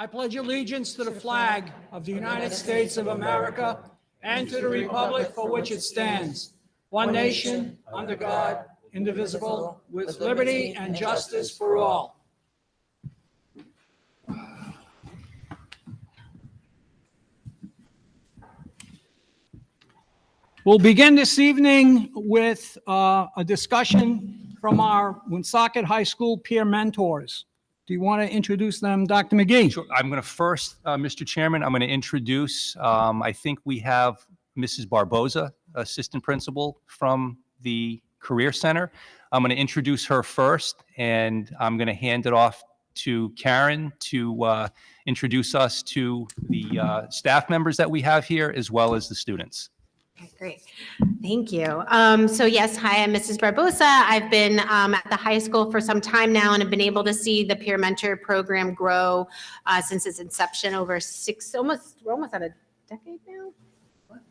I pledge allegiance to the flag of the United States of America and to the republic for which it stands, one nation, under God, indivisible, with liberty and justice for all. We'll begin this evening with a discussion from our Woonsocket High School peer mentors. Do you want to introduce them, Dr. McGee? Sure. I'm going to first, Mr. Chairman, I'm going to introduce, I think we have Mrs. Barboza, Assistant Principal from the Career Center. I'm going to introduce her first, and I'm going to hand it off to Karen to introduce us to the staff members that we have here, as well as the students. Okay, great. Thank you. So yes, hi, I'm Mrs. Barbosa. I've been at the high school for some time now and have been able to see the peer mentor program grow since its inception over we're almost at a decade now.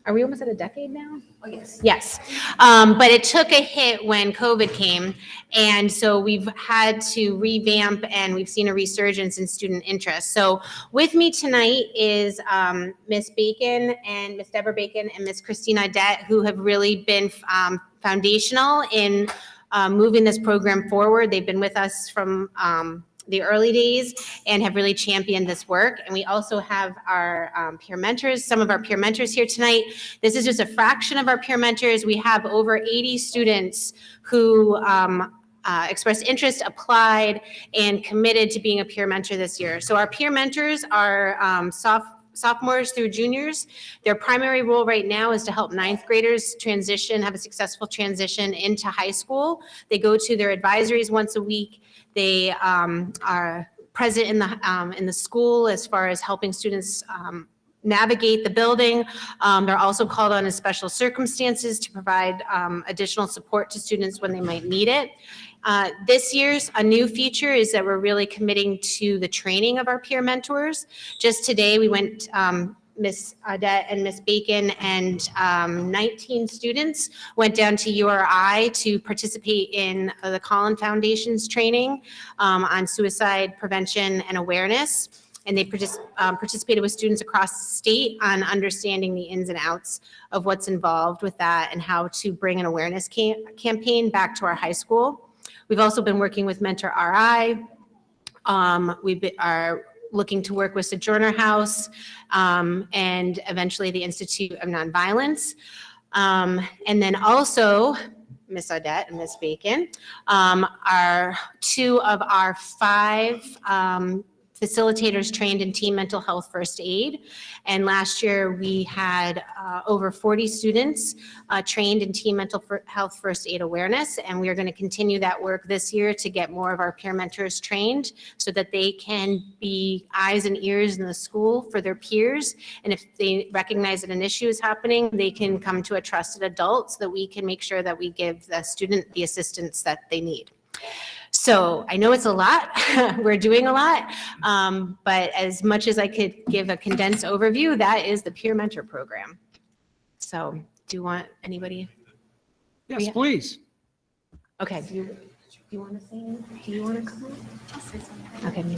Are we almost at a decade now? Oh, yes. Yes. But it took a hit when COVID came. And so we've had to revamp and we've seen a resurgence in student interest. So with me tonight is Miss Bacon and Miss Deborah Bacon and Miss Christina Dett, who have really been foundational in moving this program forward. They've been with us from the early days and have really championed this work. And we also have our peer mentors, some of our peer mentors here tonight. This is just a fraction of our peer mentors. We have over 80 students who expressed interest, applied, and committed to being a peer mentor this year. So our peer mentors are sophomores through juniors. Their primary role right now is to help ninth graders have a successful transition into high school. They go to their advisories once a week. They are present in the school as far as helping students navigate the building. They're also called on in special circumstances to provide additional support to students when they might need it. This year's a new feature is that we're really committing to the training of our peer mentors. Just today, we went, Miss Audette and Miss Bacon and 19 students went down to URI to participate in the Collin Foundation's training on suicide prevention and awareness. And they participated with students across the state on understanding the ins and outs of what's involved with that and how to bring an awareness campaign back to our high school. We've also been working with Mentor RI. We are looking to work with Sojourner House and eventually the Institute of Nonviolence. And then also, Miss Audette and Miss Bacon are two of our 5 facilitators trained in team mental health first aid. And last year we had over 40 students trained in team mental health first aid awareness. And we are going to continue that work this year to get more of our peer mentors trained so that they can be eyes and ears in the school for their peers. And if they recognize that an issue is happening, they can come to a trusted adult so that we can make sure that we give the student the assistance that they need. So I know it's a lot, we're doing a lot, but as much as I could give a condensed overview, that is the peer mentor program. So do you want anybody? Yes, please. Okay, do you want to say anything? Do you want to come up? Okay.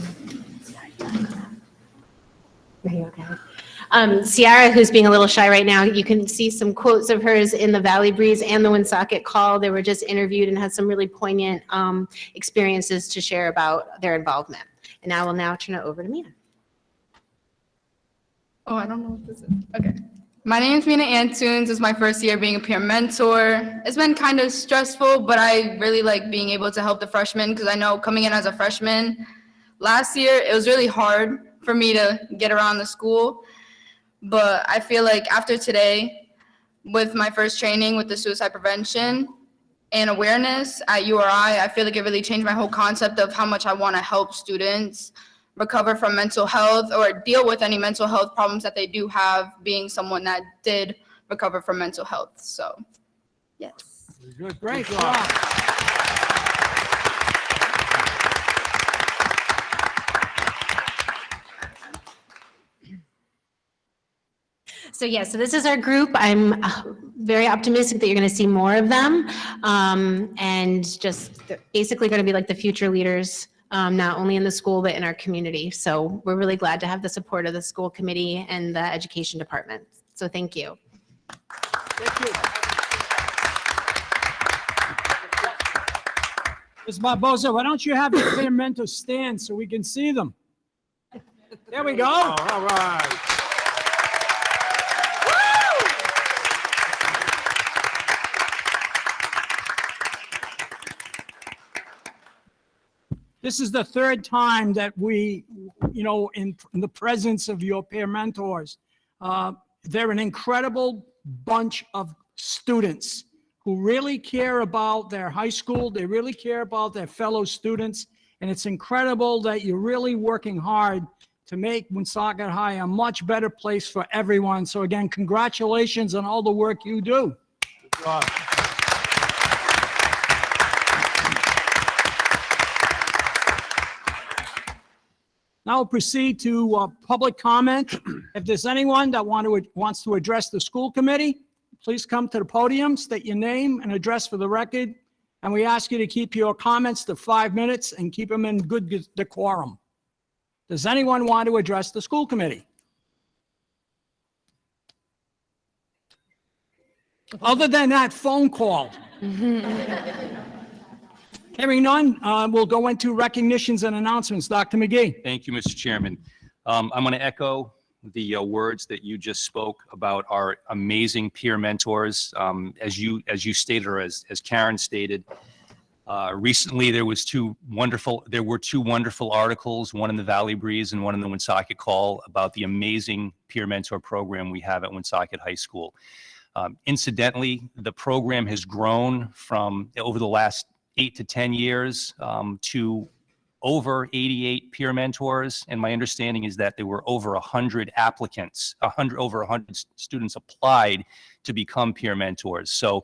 Are you okay? Ciara, who's being a little shy right now, you can see some quotes of hers in the Valley Breeze and the Woonsocket Call. They were just interviewed and had some really poignant experiences to share about their involvement. And I will now turn it over to Mina. Oh, I don't know what this is. Okay. My name is Mina Antunes. It's my first year being a peer mentor. It's been kind of stressful, but I really like being able to help the freshmen because I know coming in as a freshman last year, it was really hard for me to get around the school. But I feel like after today, with my first training with the suicide prevention and awareness at URI, I feel like it really changed my whole concept of how much I want to help students recover from mental health or deal with any mental health problems that they do have, being someone that did recover from mental health. So, yes. Good, great job. So yeah, so this is our group. I'm very optimistic that you're going to see more of them, and just basically going to be like the future leaders not only in the school, but in our community. So we're really glad to have the support of the school committee and the education department. So thank you. Thank you. Ms. Barbosa, why don't you have the peer mentors stand so we can see them? There we go. All right. This is the third time that we, in the presence of your peer mentors. They're an incredible bunch of students who really care about their high school. They really care about their fellow students. And it's incredible that you're really working hard to make Woonsocket High a much better place for everyone. So again, congratulations on all the work you do. Good job. Now we'll proceed to public comment. If there's anyone that wants to address the school committee, please come to the podium, state your name and address for the record. And we ask you to keep your comments to 5 minutes and keep them in good decorum. Does anyone want to address the school committee? Other than that phone call. Hearing none, we'll go into recognitions and announcements. Dr. McGee. Thank you, Mr. Chairman. I'm going to echo the words that you just spoke about our amazing peer mentors. As you stated, or as Karen stated, recently there were two wonderful articles, one in the Valley Breeze and one in the Woonsocket Call, about the amazing peer mentor program we have at Woonsocket High School. Incidentally, the program has grown from over the last 8 to 10 years to over 88 peer mentors, and my understanding is that there were over 100 applicants, over 100 students applied to become peer mentors. So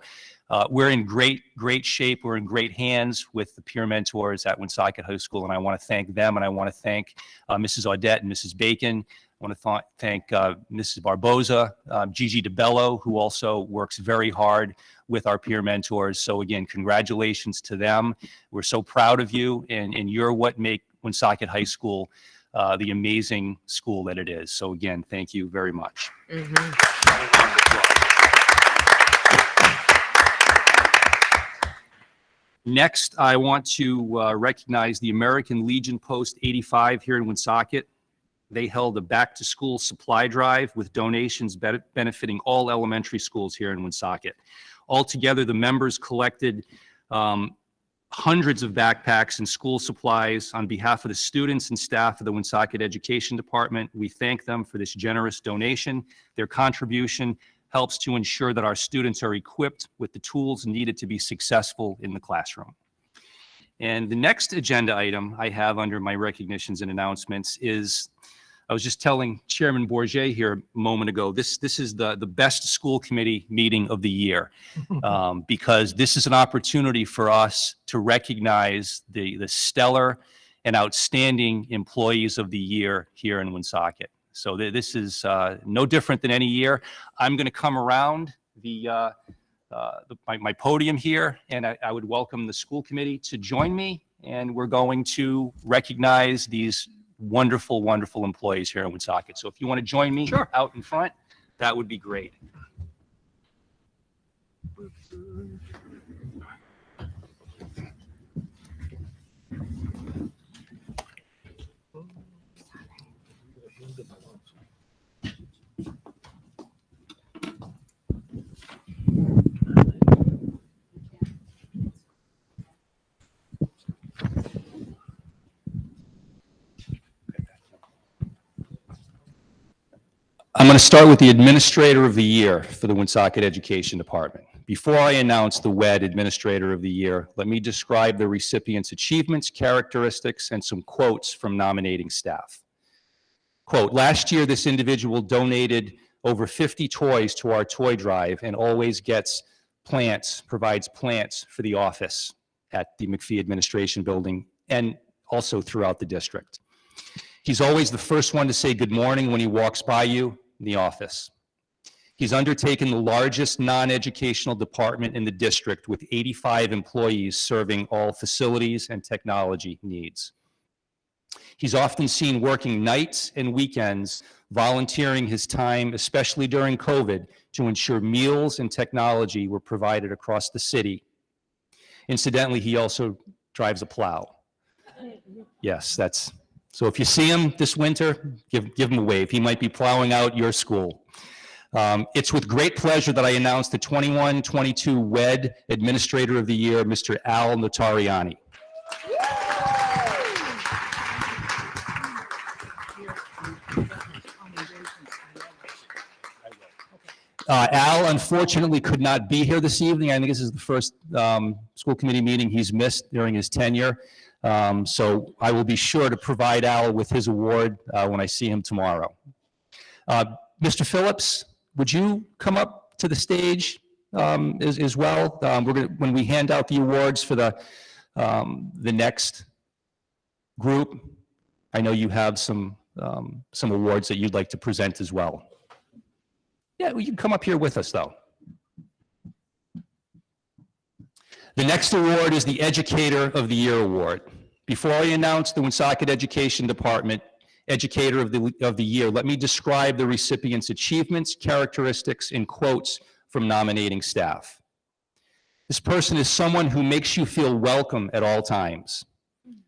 we're in great shape. We're in great hands with the peer mentors at Woonsocket High School, and I want to thank them, and I want to thank Mrs. Audette and Mrs. Bacon. I want to thank Mrs. Barbosa, Gigi DeBello, who also works very hard with our peer mentors. So again, congratulations to them. We're so proud of you, and you're what make Woonsocket High School the amazing school that it is. So again, thank you very much. Next, I want to recognize the American Legion Post 85 here in Woonsocket. They held a back-to-school supply drive with donations benefiting all elementary schools here in Woonsocket. Altogether, the members collected hundreds of backpacks and school supplies on behalf of the students and staff of the Woonsocket Education Department. We thank them for this generous donation. Their contribution helps to ensure that our students are equipped with the tools needed to be successful in the classroom. And the next agenda item I have under my recognitions and announcements is, I was just telling Chairman Bourget here a moment ago, this is the best school committee meeting of the year, because this is an opportunity for us to recognize the stellar and outstanding employees of the year here in Woonsocket. So this is no different than any year. I'm going to come around my podium here, and I would welcome the school committee to join me, and we're going to recognize these wonderful employees here in Woonsocket. So if you want to join me out in front, that would be great. I'm going to start with the Administrator of the Year for the Woonsocket Education Department. Before I announce the WED Administrator of the Year, let me describe the recipient's achievements, characteristics, and some quotes from nominating staff. Quote, last year this individual donated over 50 toys to our toy drive and always gets plants, provides plants for the office at the McPhee Administration Building and also throughout the district. He's always the first one to say good morning when he walks by you in the office. He's undertaken the largest non-educational department in the district with 85 employees serving all facilities and technology needs. He's often seen working nights and weekends, volunteering his time, especially during COVID, to ensure meals and technology were provided across the city. Incidentally, he also drives a plow. Yes, so if you see him this winter, give him a wave. He might be plowing out your school. It's with great pleasure that I announce the 21-22 WED Administrator of the Year, Mr. Al Notariani. Al unfortunately could not be here this evening. I think this is the first school committee meeting he's missed during his tenure. So I will be sure to provide Al with his award when I see him tomorrow. Mr. Phillips, would you come up to the stage as well? When we hand out the awards for the next group, I know you have some awards that you'd like to present as well. Yeah, well, you can come up here with us, though. The next award is the Educator of the Year Award. Before I announce the Woonsocket Education Department Educator of the Year, let me describe the recipient's achievements, characteristics, and quotes from nominating staff. This person is someone who makes you feel welcome at all times,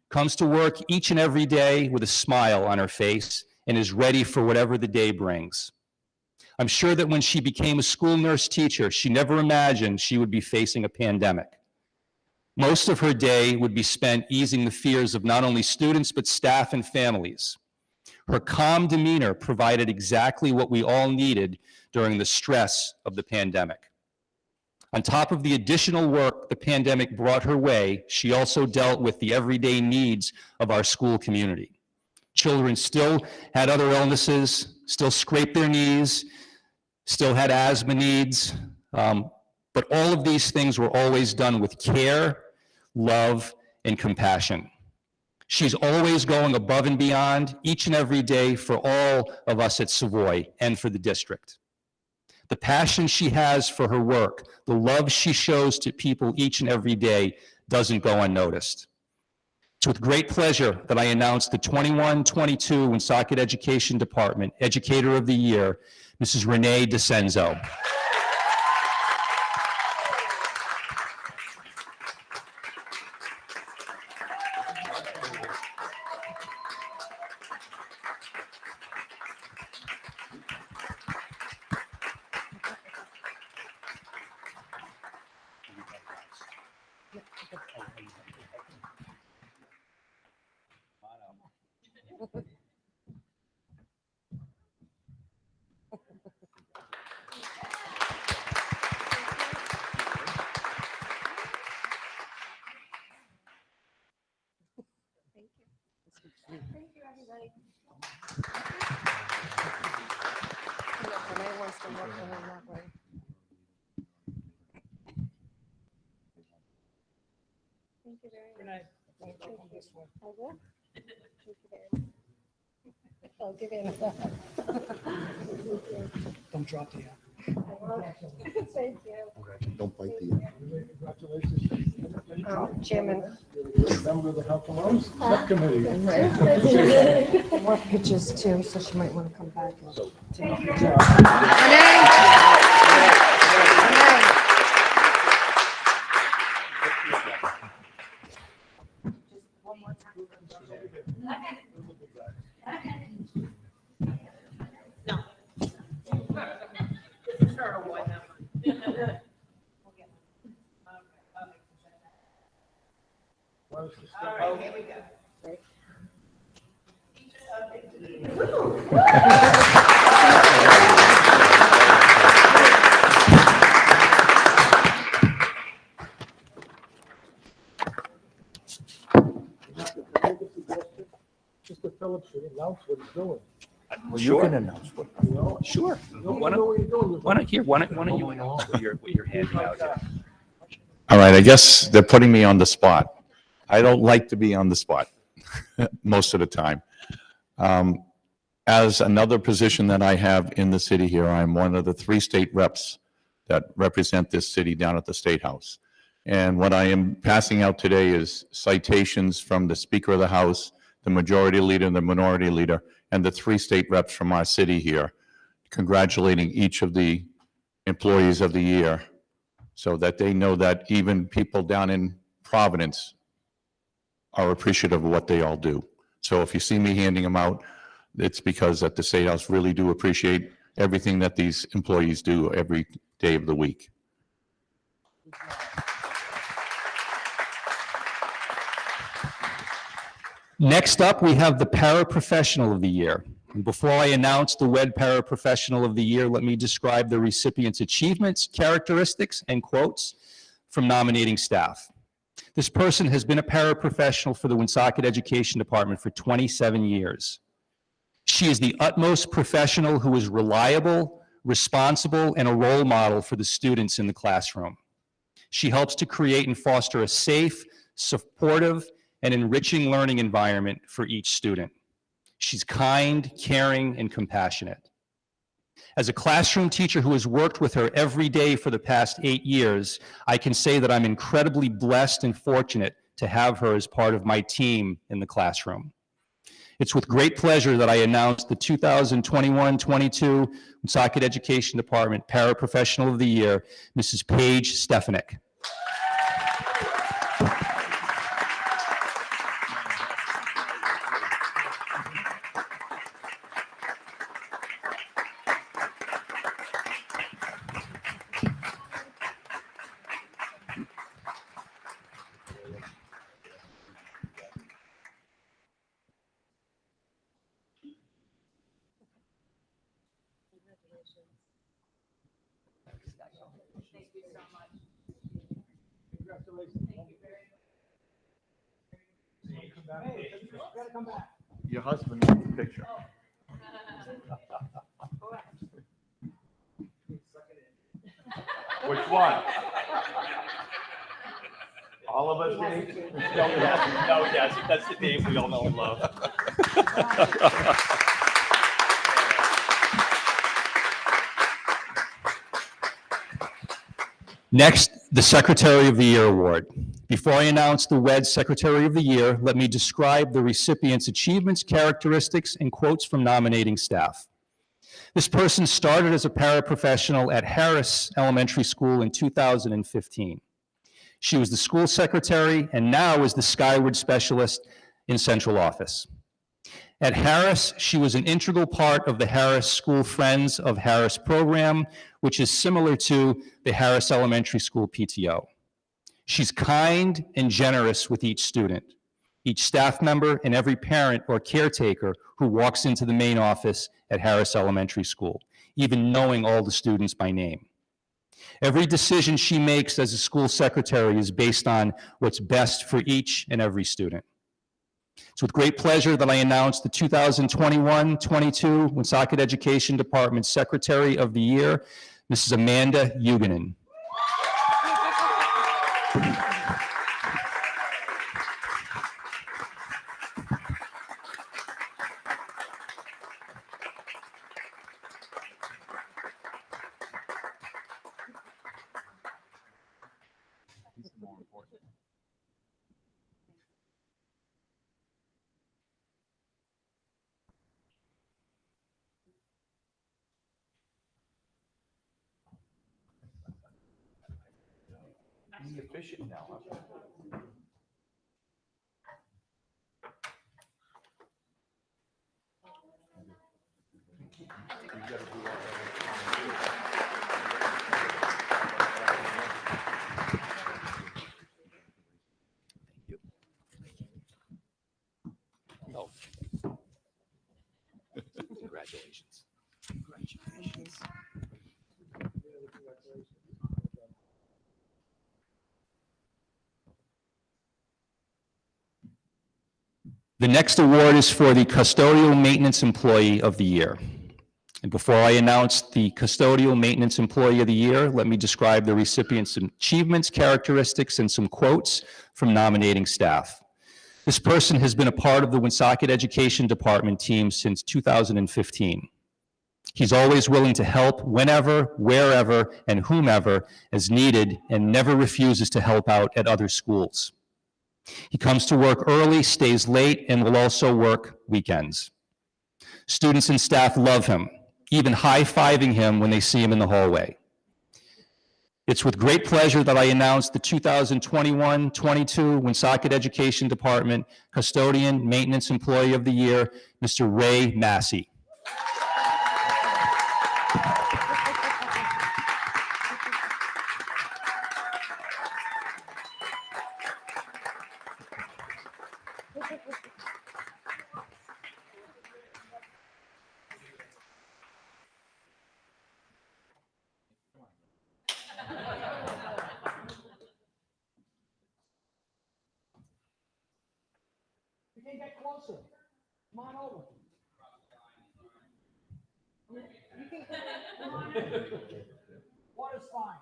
comes to work each and every day with a smile on her face, and is ready for whatever the day brings. I'm sure that when she became a school nurse teacher, she never imagined she would be facing a pandemic. Most of her day would be spent easing the fears of not only students, but staff and families. Her calm demeanor provided exactly what we all needed during the stress of the pandemic. On top of the additional work the pandemic brought her way, she also dealt with the everyday needs of our school community. Children still had other illnesses, still scraped their knees, still had asthma needs, but all of these things were always done with care, love, and compassion. She's always going above and beyond each and every day for all of us at Savoy and for the district. The passion she has for her work, the love she shows to people each and every day doesn't go unnoticed. It's with great pleasure that I announce the 21-22 Woonsocket Education Department Educator of the Year, Mrs. Renee DeCenzo. I'll give you Don't drop the Thank you. Don't bite the Congratulations. Chairman. Member of the Health and Wellness Subcommittee. More pictures too, so she might want to come back. Mr. Phillips should announce what he's doing. Well, you can announce what. Sure. Nobody Why know don't what you're doing. why don't you announce what you're handing out here? All right, I guess they're putting me on the spot. I don't like to be on the spot most of the time. As another position that I have in the city here, I'm one of the 3 state reps that represent this city down at the State House. And what I am passing out today is citations from the Speaker of the House the majority leader, and the minority leader, and the 3 state reps from our city here, congratulating each of the employees of the year so that they know that even people down in Providence are appreciative of what they all do. So if you see me handing them out, it's because at the State House really do appreciate everything that these employees do every day of the week. Next up, we have the Paraprofessional of the Year. And before I announce the WED Paraprofessional of the Year, let me describe the recipient's achievements, characteristics, and quotes from nominating staff. This person has been a paraprofessional for the Woonsocket Education Department for 27 years. She is the utmost professional who is reliable, responsible, and a role model for the students in the classroom. She helps to create and foster a safe, supportive, and enriching learning environment for each student. She's kind, caring, and compassionate. As a classroom teacher who has worked with her every day for the past 8 years, I can say that I'm incredibly blessed and fortunate to have her as part of my team in the classroom. It's with great pleasure that I announce the 2021-22 Woonsocket Education Department Paraprofessional of the Year, Mrs. Paige Stefanik. Your husband wants a picture. Which one? All of us, Dave? No, yes, that's the Dave we all know and love. Next, the Secretary of the Year Award. Before I announce the WED Secretary of the Year, let me describe the recipient's achievements, characteristics, and quotes from nominating staff. This person started as a paraprofessional at Harris Elementary School in 2015. She was the school secretary and now is the Skyward Specialist in Central Office. At Harris, she was an integral part of the Harris School Friends of Harris program, which is similar to the Harris Elementary School PTO. She's kind and generous with each student, each staff member, and every parent or caretaker who walks into the main office at Harris Elementary School, even knowing all the students by name. Every decision she makes as a school secretary is based on what's best for each and every student. It's with great pleasure that I announce the 2021-22 Woonsocket Education Department Secretary of the Year, Mrs. Amanda Huguenin. Be efficient now, huh? Congratulations. Congratulations. The next award is for the Custodial Maintenance Employee of the Year. And before I announce the Custodial Maintenance Employee of the Year, let me describe the recipient's achievements, characteristics, and some quotes from nominating staff. This person has been a part of the Woonsocket Education Department team since 2015. He's always willing to help whenever, wherever, and whomever is needed and never refuses to help out at other schools. He comes to work early, stays late, and will also work weekends. Students and staff love him, even high-fiving him when they see him in the hallway. It's with great pleasure that I announce the 2021-22 Woonsocket Education Department Custodian Maintenance Employee of the Year, Mr. Ray Massey. You can get closer. Come on over. Come on in. Water's fine.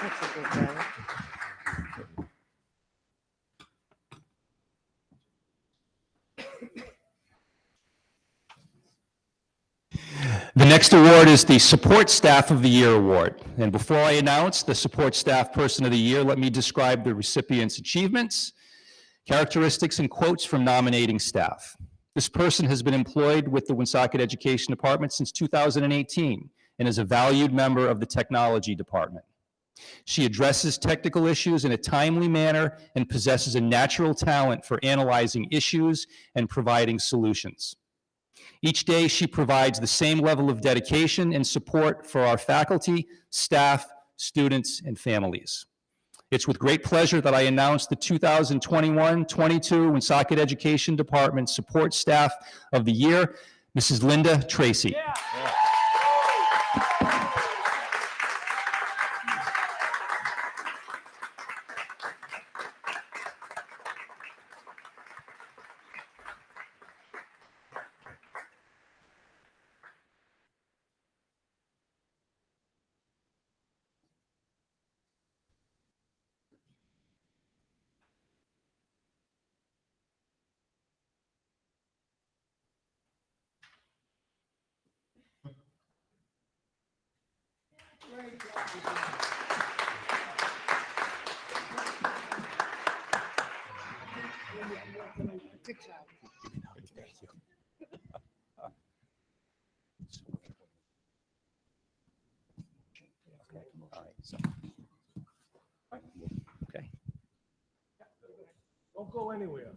That's a good guy. The next award is the Support Staff of the Year Award. And before I announce the Support Staff Person of the Year, let me describe the recipient's achievements, characteristics, and quotes from nominating staff. This person has been employed with the Woonsocket Education Department since 2018 and is a valued member of the Technology Department. She addresses technical issues in a timely manner and possesses a natural talent for analyzing issues and providing solutions. Each day, she provides the same level of dedication and support for our faculty, staff, students, and families. It's with great pleasure that I announce the 2021-22 Woonsocket Education Department Support Staff of the Year, Mrs. Linda Tracy. Yeah. Good job. Okay. Don't go anywhere.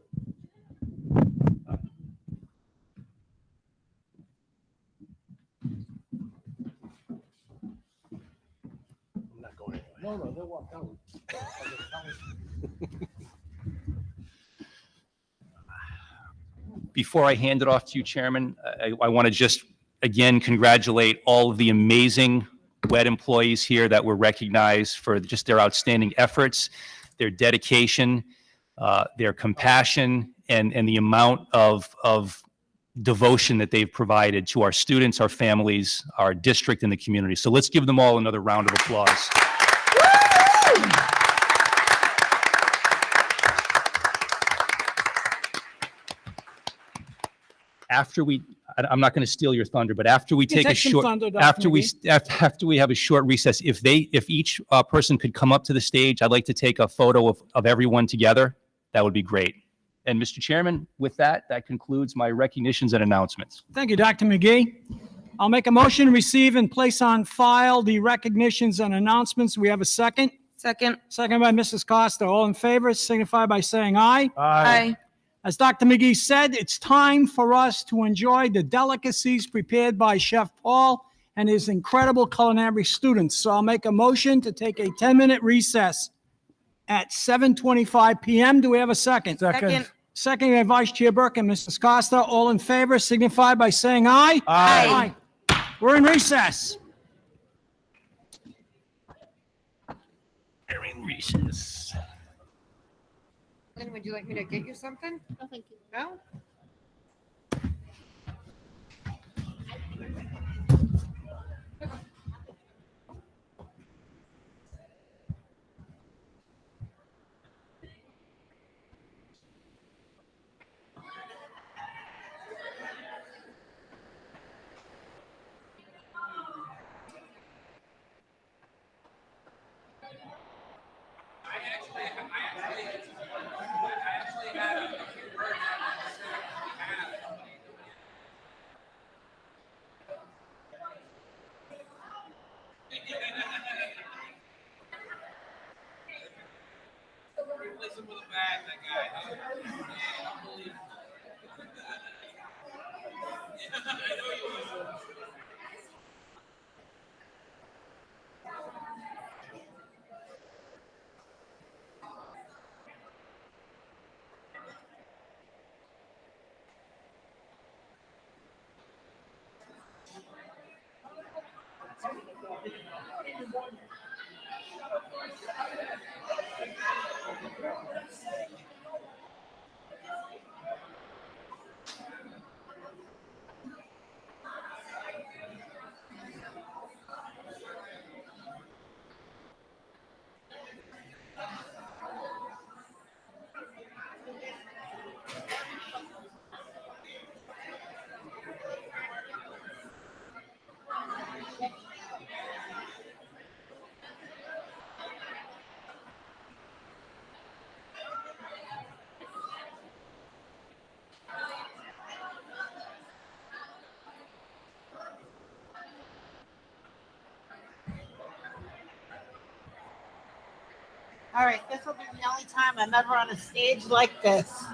I'm not going anywhere. No, they walk out. Before I hand it off to you, Chairman, I want to just, again, congratulate all of the amazing WED employees here that were recognized for just their outstanding efforts, their dedication, their compassion, and the amount of devotion that they've provided to our students, our families, our district, and the community. So let's give them all another round of applause. After I'm not going to steal your thunder, but after we You can take a take some short, thunder, Dr. after we have a short recess, if each person could come up to the stage, I'd like to take a photo of everyone together. That would be great. And Mr. Chairman, with that concludes my recognitions and announcements. Thank you, Dr. McGee. I'll make a motion to receive and place on file the recognitions and announcements. We have a second. Second. Second by Mrs. Costa. All in favor, signify by saying aye. Aye. As Dr. McGee said, it's time for us to enjoy the delicacies prepared by Chef Paul and his incredible culinary students. So I'll make a motion to take a 10-minute recess at 7:25 p.m. Do we have a second? Second. Second by Vice Chair Burke and Mrs. Costa. All in favor, signify by saying aye. Aye. We're in recess. We're in recess. Lynn, would you like me to get you something? No, thank you. No? All right, this will be the only time I'm ever on a stage like this.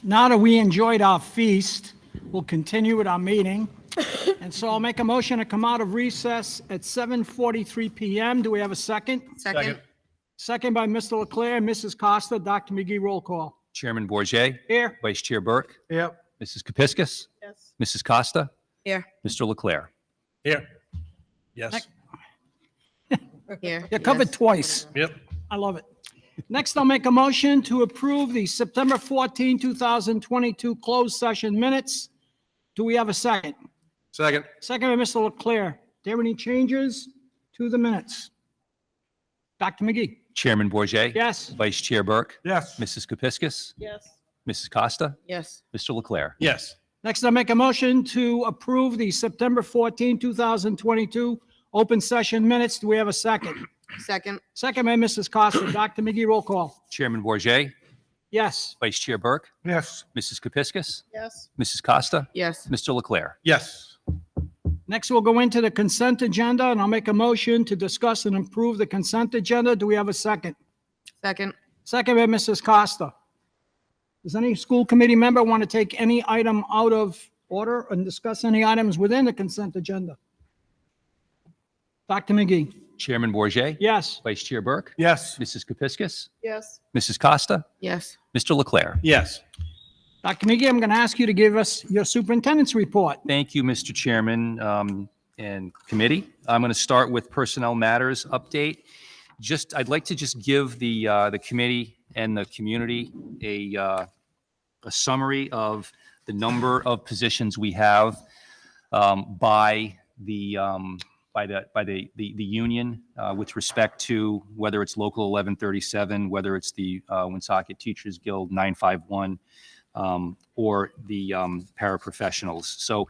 Now that we enjoyed our feast, we'll continue with our meeting. And so I'll make a motion to come out of recess at 7:43 PM. Do we have a second? Second. Second by Mr. Leclerc and Mrs. Costa. Dr. McGee, roll call. Chairman Bourget, Here. Vice Chair Burke, Yep. Mrs. Kepiscus, Yes. Mrs. Costa, Here. Mr. Leclerc. Here. Yes. Here. You're covered twice. Yep. I love it. Next, I'll make a motion to approve the September 14, 2022 closed session minutes. Do we have a second? Second. Second by Mr. Leclerc. There any changes to the minutes? Dr. McGee? Chairman Bourget, Yes. Vice Chair Burke, Yes. Mrs. Kepiscus, Yes. Mrs. Costa, Yes. Mr. Leclerc. Yes. Next, I'll make a motion to approve the September 14, 2022 open session minutes. Do we have a second? Second. Second by Mrs. Costa. Dr. McGee, roll call. Chairman Bourget, Yes. Vice Chair Burke, Yes. Mrs. Kepiscus, Yes. Mrs. Costa, Yes. Mr. Leclerc. Yes. Next, we'll go into the consent agenda, and I'll make a motion to discuss and approve the consent agenda. Do we have a second? Second. Second by Mrs. Costa. Does any school committee member want to take any item out of order and discuss any items within the consent agenda? Dr. McGee? Chairman Bourget, Yes. Vice Chair Burke, Yes. Mrs. Kepiscus, Yes. Mrs. Costa, Yes. Mr. Leclerc. Yes. Dr. McGee, I'm going to ask you to give us your superintendent's report. Thank you, Mr. Chairman and committee. I'm going to start with personnel matters update. I'd like to just give the committee and the community a summary of the number of positions we have by the union with respect to whether it's Local 1137, whether it's the Woonsocket Teachers Guild 951, or the paraprofessionals. So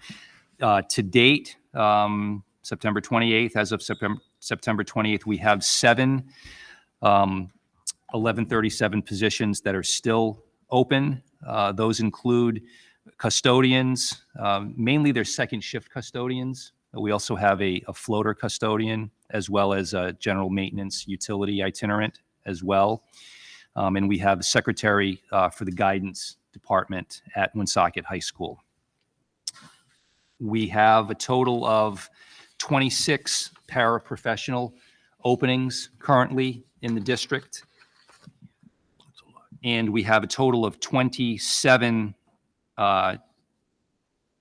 to date, September 28th, as of September 28th, we have 7 1137 positions that are still open. Those include custodians, mainly they're second shift custodians. We also have a floater custodian, as well as a general maintenance utility itinerant as well. And we have a secretary for the guidance department at Woonsocket High School. We have a total of 26 paraprofessional openings currently in the district. And we have a total of 27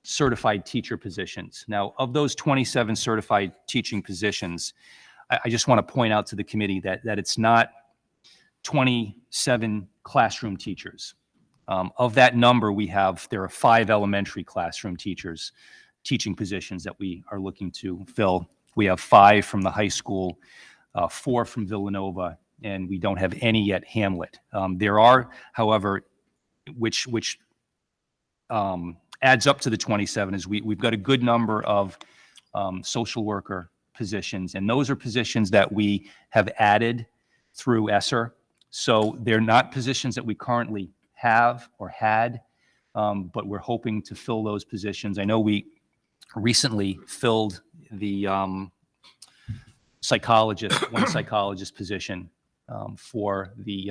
certified teacher positions. Now, of those 27 certified teaching positions, I just want to point out to the committee that it's not 27 classroom teachers. Of that number, there are 5 elementary classroom teachers, teaching positions that we are looking to fill. We have 5 from the high school, 4 from Villanova, and we don't have any yet Hamlet. There are, however, which adds up to the 27, is we've got a good number of social worker positions, and those are positions that we have added through ESSER. So they're not positions that we currently have or had, but we're hoping to fill those positions. I know we recently filled the one psychologist position for the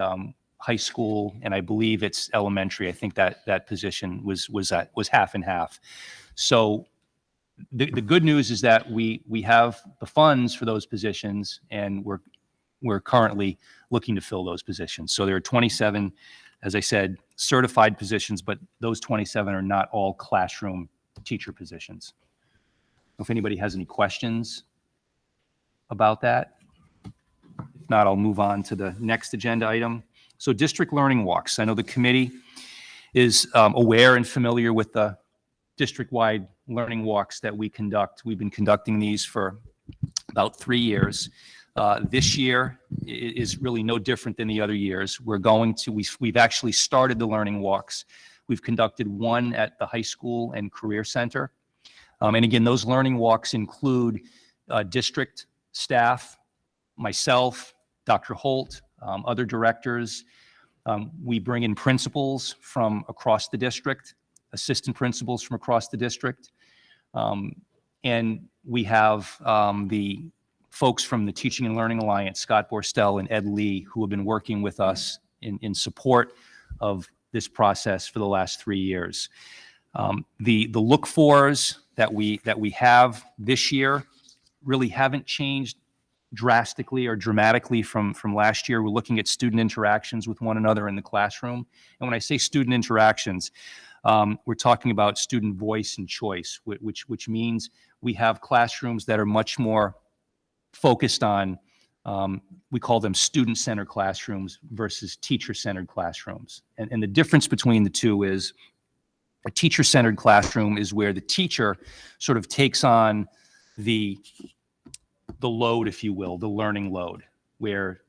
high school, and I believe it's elementary. I think that position was half and half. So the good news is that we have the funds for those positions, and we're currently looking to fill those positions. So there are 27, as I said, certified positions, but those 27 are not all classroom teacher positions. If anybody has any questions about that. If not, I'll move on to the next agenda item. So district learning walks. I know the committee is aware and familiar with the district-wide learning walks that we conduct. We've been conducting these for about 3 years. This year is really no different than the other years. We've actually started the learning walks. We've conducted one at the high school and career center. And again, those learning walks include district staff, myself, Dr. Holt, other directors. We bring in principals from across the district, assistant principals from across the district. And we have the folks from the Teaching and Learning Alliance, Scott Borstel and Ed Lee, who have been working with us in support of this process for the last 3 years. The look-fors that we have this year really haven't changed drastically or dramatically from last year. We're looking at student interactions with one another in the classroom. And when I say student interactions, we're talking about student voice and choice, which means we have classrooms that are much more focused on, we call them student-centered classrooms versus teacher-centered classrooms. And the difference between the two is a teacher-centered classroom is where the teacher sort of takes on the load, if you will, the learning load, where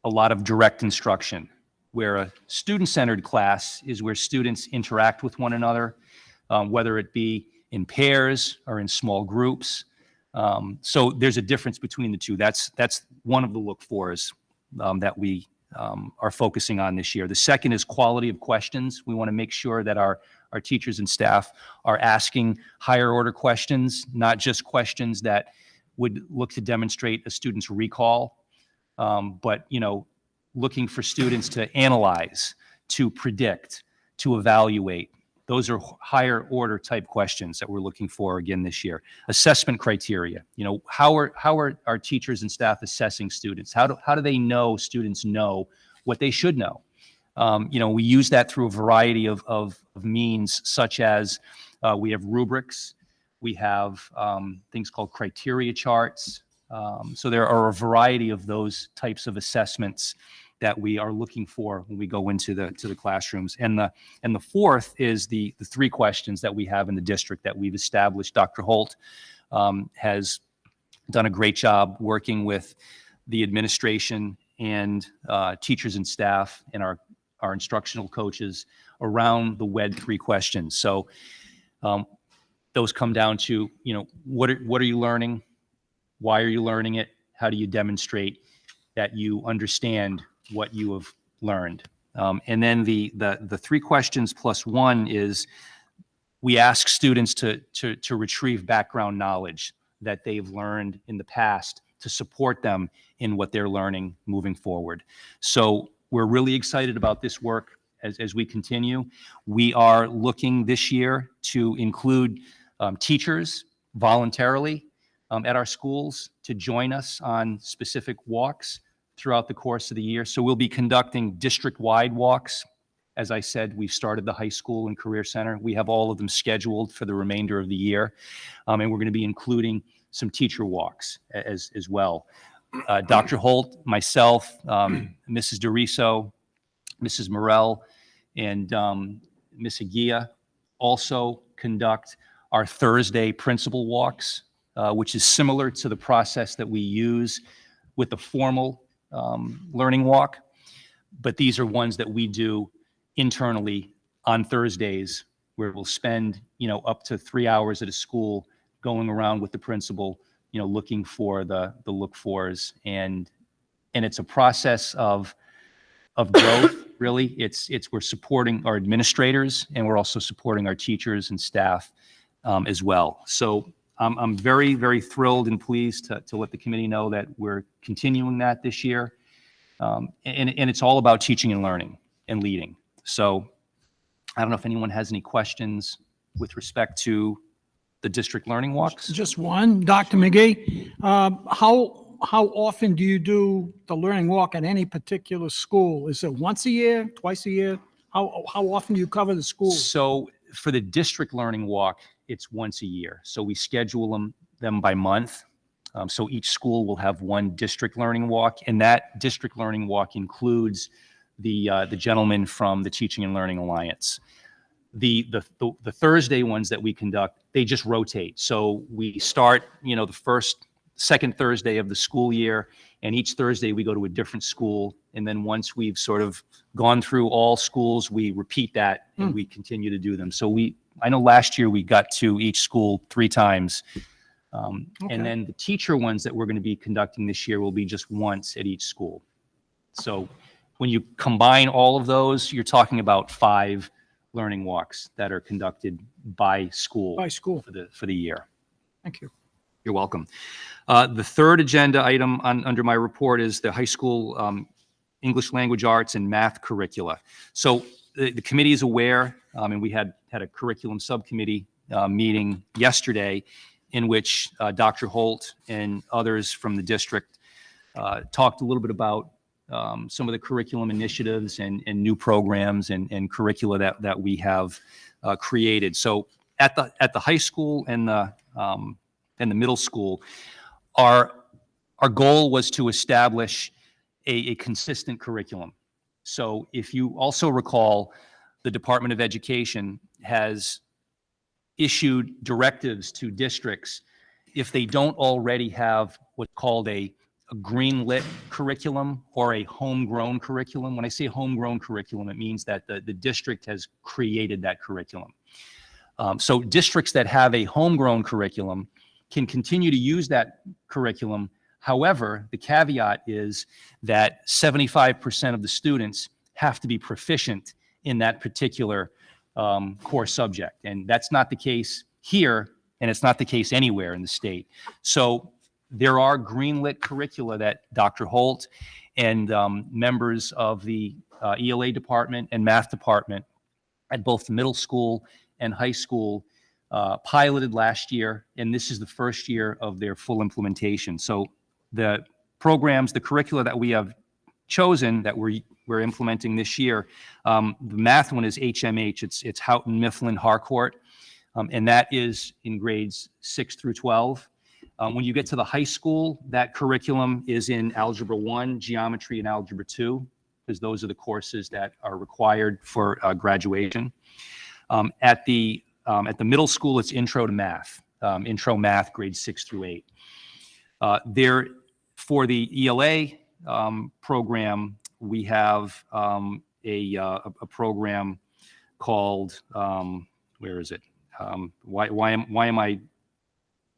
a lot of direct instruction, where a student-centered class is where students interact with one another, whether it be in pairs or in small groups. So there's a difference between the two. That's one of the look-fors that we are focusing on this year. The second is quality of questions. We want to make sure that our teachers and staff are asking higher order questions, not just questions that would look to demonstrate a student's recall, but, looking for students to analyze, to predict, to evaluate. Those are higher order type questions that we're looking for again this year. Assessment criteria, how are our teachers and staff assessing students? How do they know students know what they should know? We use that through a variety of means, such as we have rubrics, we have things called criteria charts. So there are a variety of those types of assessments that we are looking for when we go into the classrooms. And the fourth is the 3 questions that we have in the district that we've established. Dr. Holt has done a great job working with the administration and teachers and staff and our instructional coaches around the WED 3 questions. So those come down to, what are you learning? Why are you learning it? How do you demonstrate that you understand what you have learned? And then the 3 questions plus 1 is we ask students to retrieve background knowledge that they've learned in the past to support them in what they're learning moving forward. So we're really excited about this work as we continue. We are looking this year to include teachers voluntarily at our schools to join us on specific walks throughout the course of the year. So we'll be conducting district-wide walks. As I said, we've started the high school and career center. We have all of them scheduled for the remainder of the year. And we're going to be including some teacher walks as well. Dr. Holt, myself, Mrs. DeRiso, Mrs. Morell, and Ms. Aguia also conduct our Thursday principal walks, which is similar to the process that we use with the formal learning walk. But these are ones that we do internally on Thursdays, where we'll spend, up to 3 hours at a school going around with the principal, looking for the look-fors. And it's a process of growth, really. We're supporting our administrators, and we're also supporting our teachers and staff as well. So I'm very, very thrilled and pleased to let the committee know that we're continuing that this year. And it's all about teaching and learning and leading. So I don't know if anyone has any questions with respect to the district learning walks. Just one, Dr. McGee. How often do you do the learning walk at any particular school? Is it once a year, twice a year? How often do you cover the school? So for the district learning walk, it's once a year. So we schedule them by month. So each school will have one district learning walk, and that district learning walk includes the gentleman from the Teaching and Learning Alliance. The Thursday ones that we conduct, they just rotate. So we start, the second Thursday of the school year, and each Thursday we go to a different school. And then once we've sort of gone through all schools, we repeat that and we continue to do them. So I know last year we got to each school 3 times. And then the teacher ones that we're going to be conducting this year will be just once at each school. So when you combine all of those, you're talking about 5 learning walks that are conducted by school. By school. For the year. Thank you. You're welcome. The third agenda item under my report is the high school English language arts and math curricula. So the committee is aware, and we had a curriculum subcommittee meeting yesterday in which Dr. Holt and others from the district talked a little bit about some of the curriculum initiatives and new programs and curricula that we have created. So at the high school and the middle school, our goal was to establish a consistent curriculum. So if you also recall, the Department of Education has issued directives to districts if they don't already have what's called a green-lit curriculum or a homegrown curriculum. When I say homegrown curriculum, it means that the district has created that curriculum. So districts that have a homegrown curriculum can continue to use that curriculum. However, the caveat is that 75% of the students have to be proficient in that particular core subject. And that's not the case here, and it's not the case anywhere in the state. So there are greenlit curricula that Dr. Holt and members of the ELA department and math department at both the middle school and high school piloted last year, and this is the first year of their full implementation. So the programs, the curricula that we have chosen that we're implementing this year, the math one is HMH. It's Houghton, Mifflin, Harcourt, and that is in grades 6 through 12. When you get to the high school, that curriculum is in Algebra 1, Geometry, and Algebra 2, because those are the courses that are required for graduation. At the middle school, it's Intro to Math, Intro Math, grades 6 through 8. There, for the ELA program, we have a program called, where is it? Why am I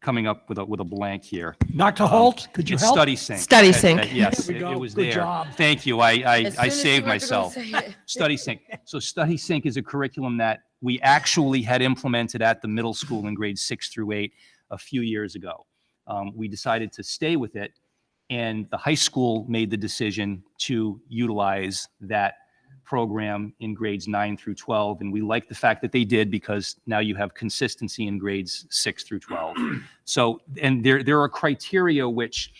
coming up with a blank here? Dr. Holt, could you It's help? Study Sync. Study Sync. Yes, There we it go. was Good there. job. Thank you. As I soon as you saved went to go myself. say it. Study Sync. So Study Sync is a curriculum that we actually had implemented at the middle school in grades 6 through 8 a few years ago. We decided to stay with it, and the high school made the decision to utilize that program in grades 9 through 12, and we like the fact that they did because now you have consistency in grades 6 through 12. So, and there are criteria which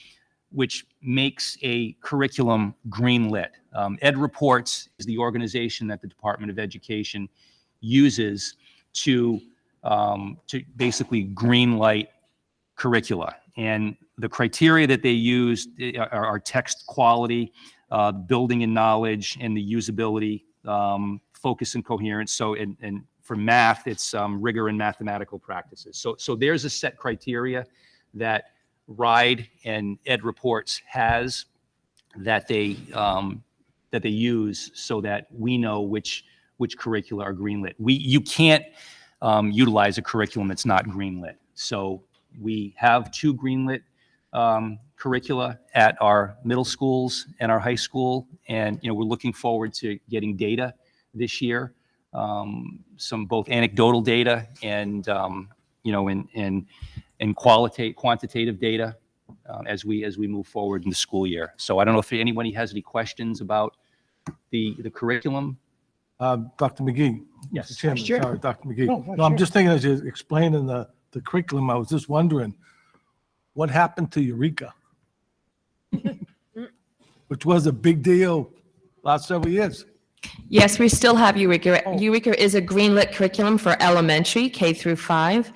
makes a curriculum green-lit. Ed Reports is the organization that the Department of Education uses to basically green-light curricula. And the criteria that they use are text quality, building in knowledge, and the usability, focus and coherence. So, and for math, it's rigor in mathematical practices. So there's a set criteria that RIDE and Ed Reports has that they use so that we know which curricula are greenlit. You can't utilize a curriculum that's not greenlit. So we have 2 greenlit curricula at our middle schools and our high school, and we're looking forward to getting data this year, some both anecdotal data and and quantitative data as we move forward in the school year. So I don't know if anybody has any questions about the curriculum. Dr. McGee. Yes. Mr. Chairman, Sure. sorry, Dr. McGee. No, No, I'm sure. just thinking as you're explaining the curriculum, I was just wondering, what happened to Eureka? Which was a big deal last several years. Yes, we still have Eureka. Eureka is a green-lit curriculum for elementary, K through 5.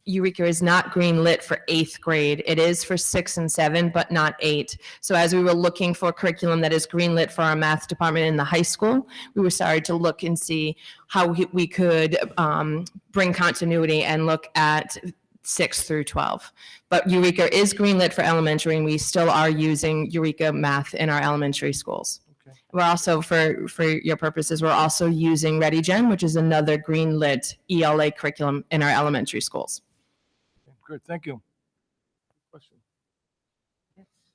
Eureka is not green-lit for 8th grade. It is for 6 and 7, but not 8. So as we were looking for curriculum that is green-lit for our math department in the high school, we were starting to look and see how we could bring continuity and look at 6 through 12. But Eureka is green-lit for elementary, and we still are using Eureka math in our elementary schools. We're also, for your purposes, we're also using ReadyGen, which is another green-lit ELA curriculum in our elementary schools. Good, thank you. Question?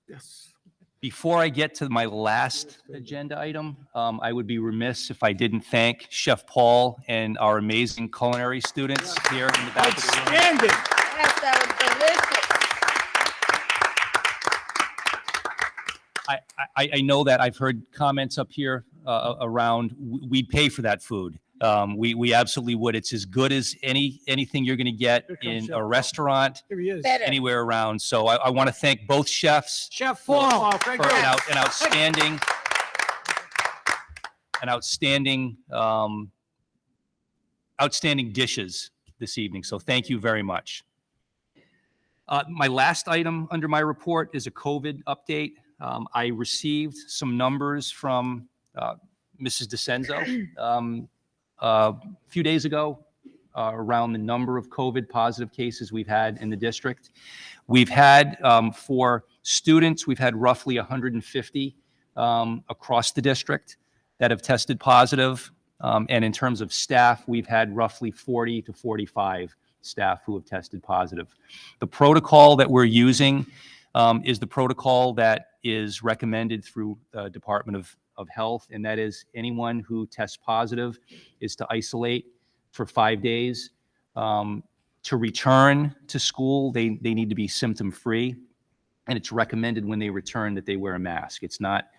Yes. Before I get to my last agenda item, I would be remiss if I didn't thank Chef Paul and our amazing culinary students here in the back of the room. Outstanding. Yes, that was delicious. I know that I've heard comments up here around, we'd pay for that food. We absolutely would. It's as good as anything you're going to get Here comes in Chef a Paul. restaurant Here he is. anywhere around. So I want to thank both chefs Chef Paul. Great for job. an outstanding dishes this evening. So thank you very much. My last item under my report is a COVID update. I received some numbers from Mrs. DeCenzo a few days ago around the number of COVID positive cases we've had in the district. We've had, for students, we've had roughly 150 across the district that have tested positive. And in terms of staff, we've had roughly 40 to 45 staff who have tested positive. The protocol that we're using is the protocol that is recommended through the Department of Health, and that is anyone who tests positive is to isolate for 5 days. To return to school, they need to be symptom-free, and it's recommended when they return that they wear a mask. It's not,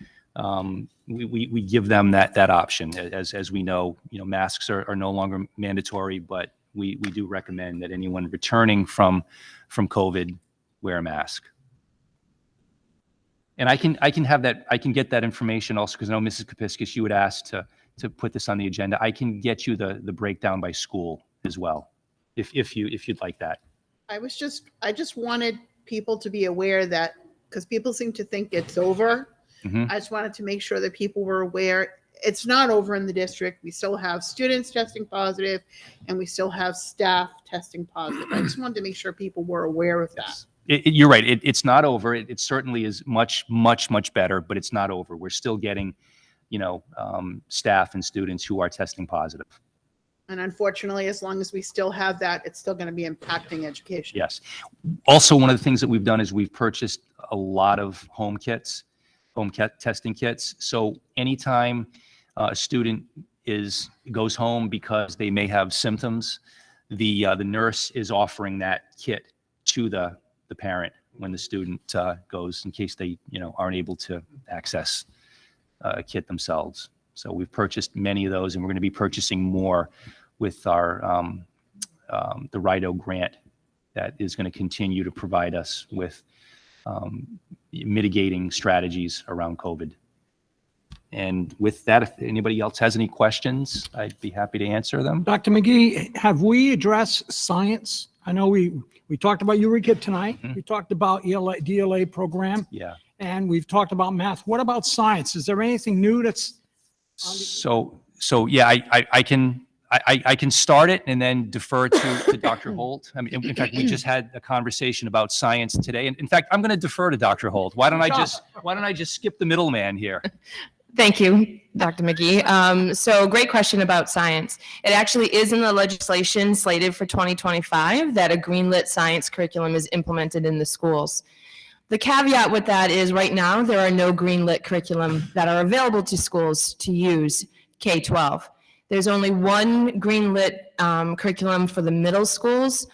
we give them that option. As we know, masks are no longer mandatory, but we do recommend that anyone returning from COVID wear a mask. And I can have that, I can get that information also, because I know Mrs. Kapiskis, you had asked to put this on the agenda. I can get you the breakdown by school as well, if you'd like that. I just wanted people to be aware that, because people seem to think it's over. Mhm. I just wanted to make sure that people were aware it's not over in the district. We still have students testing positive, and we still have staff testing positive. I just wanted to make sure people were aware of that. You're right. It's not over. It certainly is much better, but it's not over. We're still getting, staff and students who are testing positive. And unfortunately, as long as we still have that, it's still going to be impacting education. Yes. Also, one of the things that we've done is we've purchased a lot of home testing kits. So anytime a student goes home because they may have symptoms, the nurse is offering that kit to the parent when the student goes, in case they aren't able to access a kit themselves. So we've purchased many of those, and we're going to be purchasing more with our the RIDO grant that is going to continue to provide us with mitigating strategies around COVID. And with that, if anybody else has any questions, I'd be happy to answer them. Dr. McGee, have we addressed science? I know we talked about Eureka tonight. Mhm. We talked about DLA program, Yeah. and we've talked about math. What about science? Is there anything new that's? So yeah, I can start it and then defer to Dr. Holt. I mean, in fact, we just had a conversation about science today. And in fact, I'm going to defer to Dr. Holt. Why don't I just skip the middleman here? Thank you, Dr. McGee. So great question about science. It actually is in the legislation slated for 2025 that a green-lit science curriculum is implemented in the schools. The caveat with that is right now there are no green-lit curriculum that are available to schools to use K-12. There's only one green-lit curriculum for the middle schools.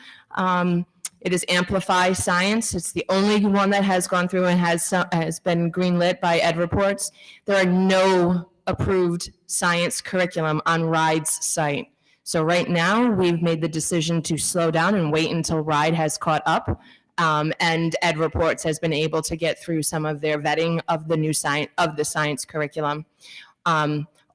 It is Amplify Science. It's the only one that has gone through and has been greenlit by Ed Reports. There are no approved science curriculum on RIDE's site. So right now, we've made the decision to slow down and wait until RIDE has caught up. And Ed Reports has been able to get through some of their vetting of the new science curriculum.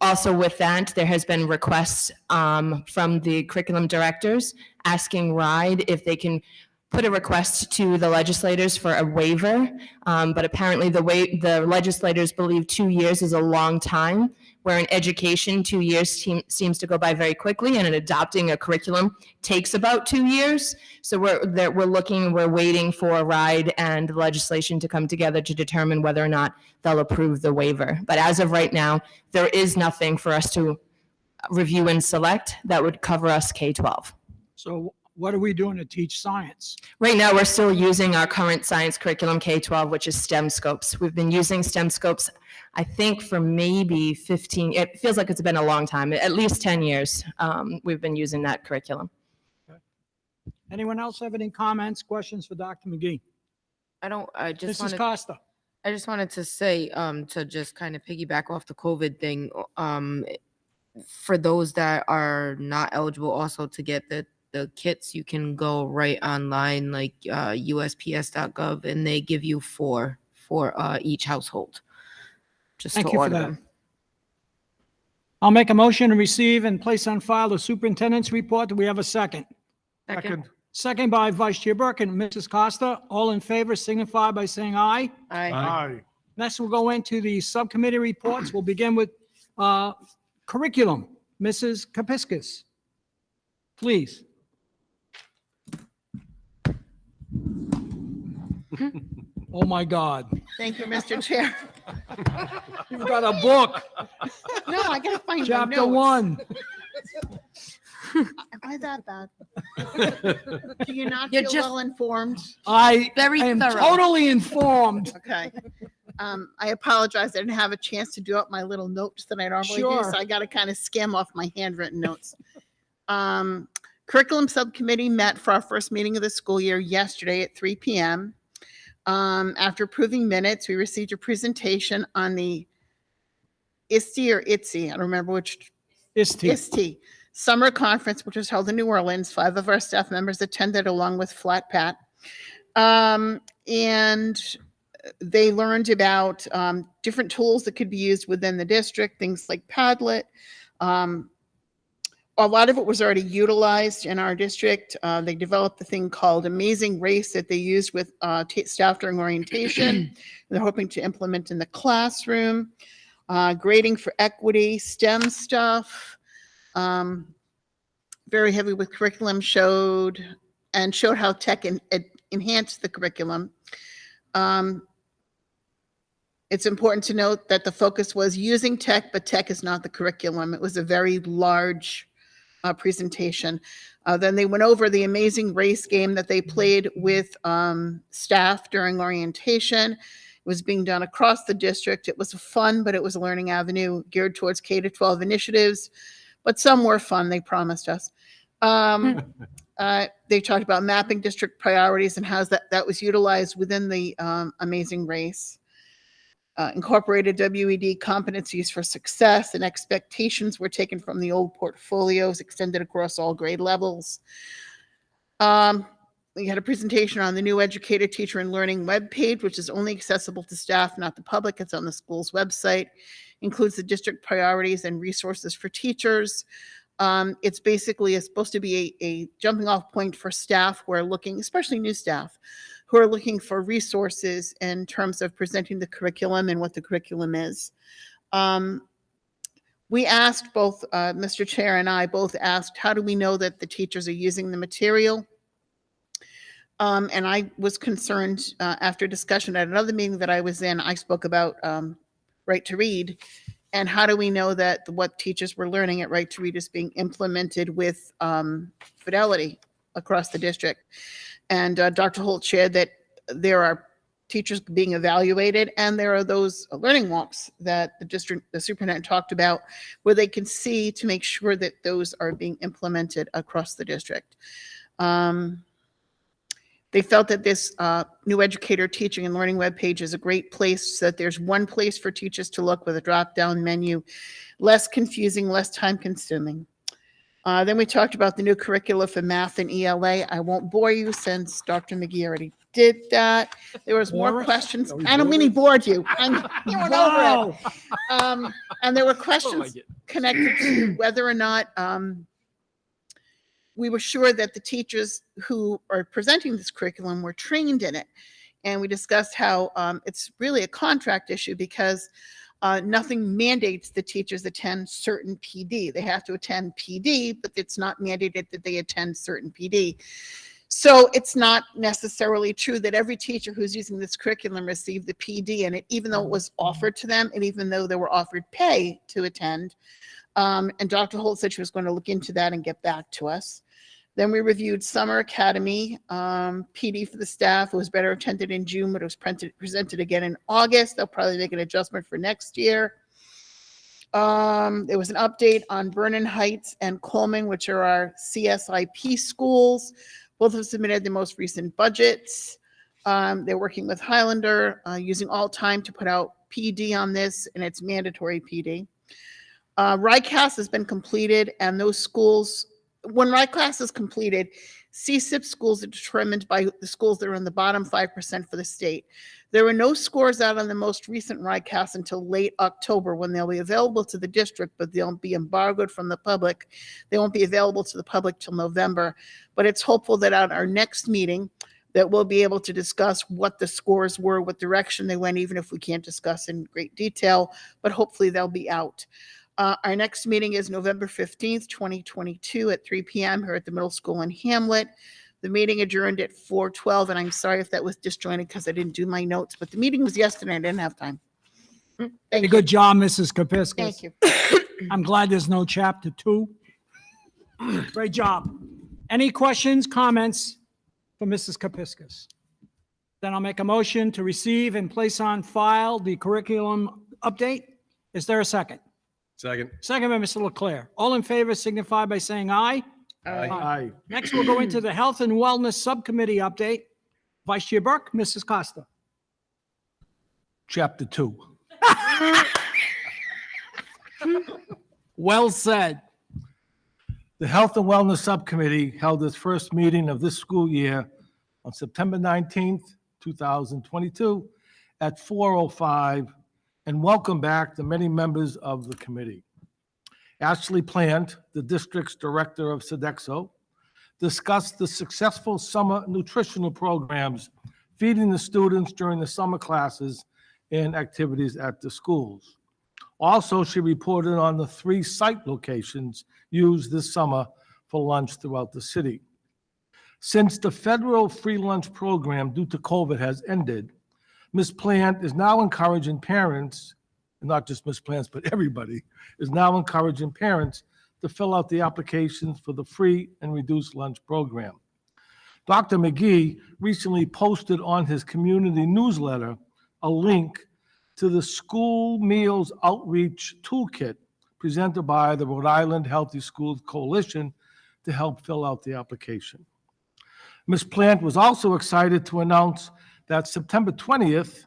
Also with that, there has been requests from the curriculum directors asking RIDE if they can put a request to the legislators for a waiver, but apparently the legislators believe 2 years is a long time, where in education, 2 years seems to go by very quickly, and in adopting a curriculum takes about 2 years. So we're waiting for RIDE and legislation to come together to determine whether or not they'll approve the waiver. But as of right now, there is nothing for us to review and select that would cover us K-12. So what are we doing to teach science? Right now, we're still using our current science curriculum, K-12, which is STEM scopes. We've been using STEM scopes, I think, for maybe 15, it feels like it's been a long time, at least 10 years. We've been using that curriculum. Anyone else have any comments, questions for Dr. McGee? I just Mrs. wanted, Costa? I just wanted to say, to just kind of piggyback off the COVID thing, for those that are not eligible also to get the kits, you can go right online, like USPS.gov, and they give you four for each household. Just Thank to you for order that. them. I'll make a motion to receive and place on file the superintendent's report. Do we have a second? Second. Second by Vice Chair Burke and Mrs. Costa. All in favor signify by saying aye. Aye. Aye. Next, we'll go into the subcommittee reports. We'll begin with curriculum. Mrs. Kepiscus, please. Oh, my God. Thank you, Mr. Chair. You've got a book, No, I gotta find my chapter notes. 1. Am I that bad? Do you not You're feel just- well informed? I Very am thorough. totally informed. Okay. I apologize. I didn't have a chance to do up my little notes that I normally do, Sure. so I got to kind of skim off my handwritten notes. Curriculum Subcommittee met for our first meeting of the school year yesterday at 3 p.m. After approving minutes, we received a presentation on the ISTE or ITSE, I don't remember which, ISTE Summer Conference, which was held in New Orleans. 5 of our staff members attended along with Flat Pat. And they learned about different tools that could be used within the district, things like Padlet. A lot of it was already utilized in our district. They developed a thing called Amazing Race that they used with staff during orientation. They're hoping to implement in the classroom. Grading for equity, STEM stuff. Very heavy with curriculum, showed how tech enhanced the curriculum. It's important to note that the focus was using tech, but tech is not the curriculum. It was a very large presentation. Then they went over the Amazing Race game that they played with staff during orientation. It was being done across the district. It was fun, but it was a learning avenue geared towards K-12 initiatives, but some were fun, they promised us. They talked about mapping district priorities and how that was utilized within the Amazing Race. Incorporated WED competencies for success and expectations were taken from the old portfolios, extended across all grade levels. We had a presentation on the new Educator, Teacher, and Learning webpage, which is only accessible to staff, not the public. It's on the school's website. Includes the district priorities and resources for teachers. It's basically supposed to be a jumping off point for staff who are looking, especially new staff, who are looking for resources in terms of presenting the curriculum and what the curriculum is. We asked both, Mr. Chair and I both asked, how do we know that the teachers are using the material? And I was concerned after discussion at another meeting that I was in, I spoke about Right to Read. And how do we know that what teachers were learning at Right to Read is being implemented with fidelity across the district? And Dr. Holt shared that there are teachers being evaluated, and there are those learning walks that the superintendent talked about, where they can see to make sure that those are being implemented across the district. They felt that this new Educator, Teaching, and Learning webpage is a great place, so that there's one place for teachers to look with a drop-down menu, less confusing, less time-consuming. Then we talked about the new curricula for math and ELA. I won't bore you since Dr. McGee already did that. There was more Bore us? questions. Are we I don't mean he bored you. You went over it. Wow. And there were questions connected to whether or not we were sure that the teachers who are presenting this curriculum were trained in it. And we discussed how it's really a contract issue because nothing mandates the teachers attend certain PD. They have to attend PD, but it's not mandated that they attend certain PD. So it's not necessarily true that every teacher who's using this curriculum received the PD, and even though it was offered to them, and even though they were offered pay to attend, and Dr. Holt said she was going to look into that and get back to us. Then we reviewed Summer Academy, PD for the staff. It was better attended in June, but it was presented again in August. They'll probably make an adjustment for next year. There was an update on Vernon Heights and Coleman, which are our CSIP schools. Both have submitted the most recent budgets. They're working with Highlander, using all time to put out PD on this, and it's mandatory PD. RICAS has been completed, and those schools, when RICAS is completed, CSIP schools are determined by the schools that are in the bottom 5% for the state. There were no scores out on the most recent RICAS until late October, when they'll be available to the district, but they'll be embargoed from the public. They won't be available to the public till November. But it's hopeful that at our next meeting, that we'll be able to discuss what the scores were, what direction they went, even if we can't discuss in great detail, but hopefully they'll be out. Our next meeting is November 15th, 2022 at 3 p.m. here at the middle school in Hamlet. The meeting adjourned at 4:12, and I'm sorry if that was disjointed because I didn't do my notes, but the meeting was yesterday. I didn't have time. Thank you. Good job, Mrs. Kepiscus. Thank you. I'm glad there's no chapter 2. Great job. Any questions, comments for Mrs. Kepiscus? Then I'll make a motion to receive and place on file the curriculum update. Is there a second? Second. Second by Mr. Leclerc. All in favor signify by saying aye. Aye. Next, we'll go into the Health and Wellness Subcommittee update. Vice Chair Burke, Mrs. Costa. Chapter 2. Well said. The Health and Wellness Subcommittee held its first meeting of this school year on September 19th, 2022 at 4:05, and welcome back the many members of the committee. Ashley Plant, the district's director of Sodexo, discussed the successful summer nutritional programs feeding the students during the summer classes and activities at the schools. Also, she reported on the 3 site locations used this summer for lunch throughout the city. Since the federal free lunch program due to COVID has ended, Ms. Plant is now encouraging parents, and not just Ms. Plant, but everybody, is now encouraging parents to fill out the applications for the free and reduced lunch program. Dr. McGee recently posted on his community newsletter a link to the School Meals Outreach Toolkit presented by the Rhode Island Healthy Schools Coalition to help fill out the application. Ms. Plant was also excited to announce that September 20th,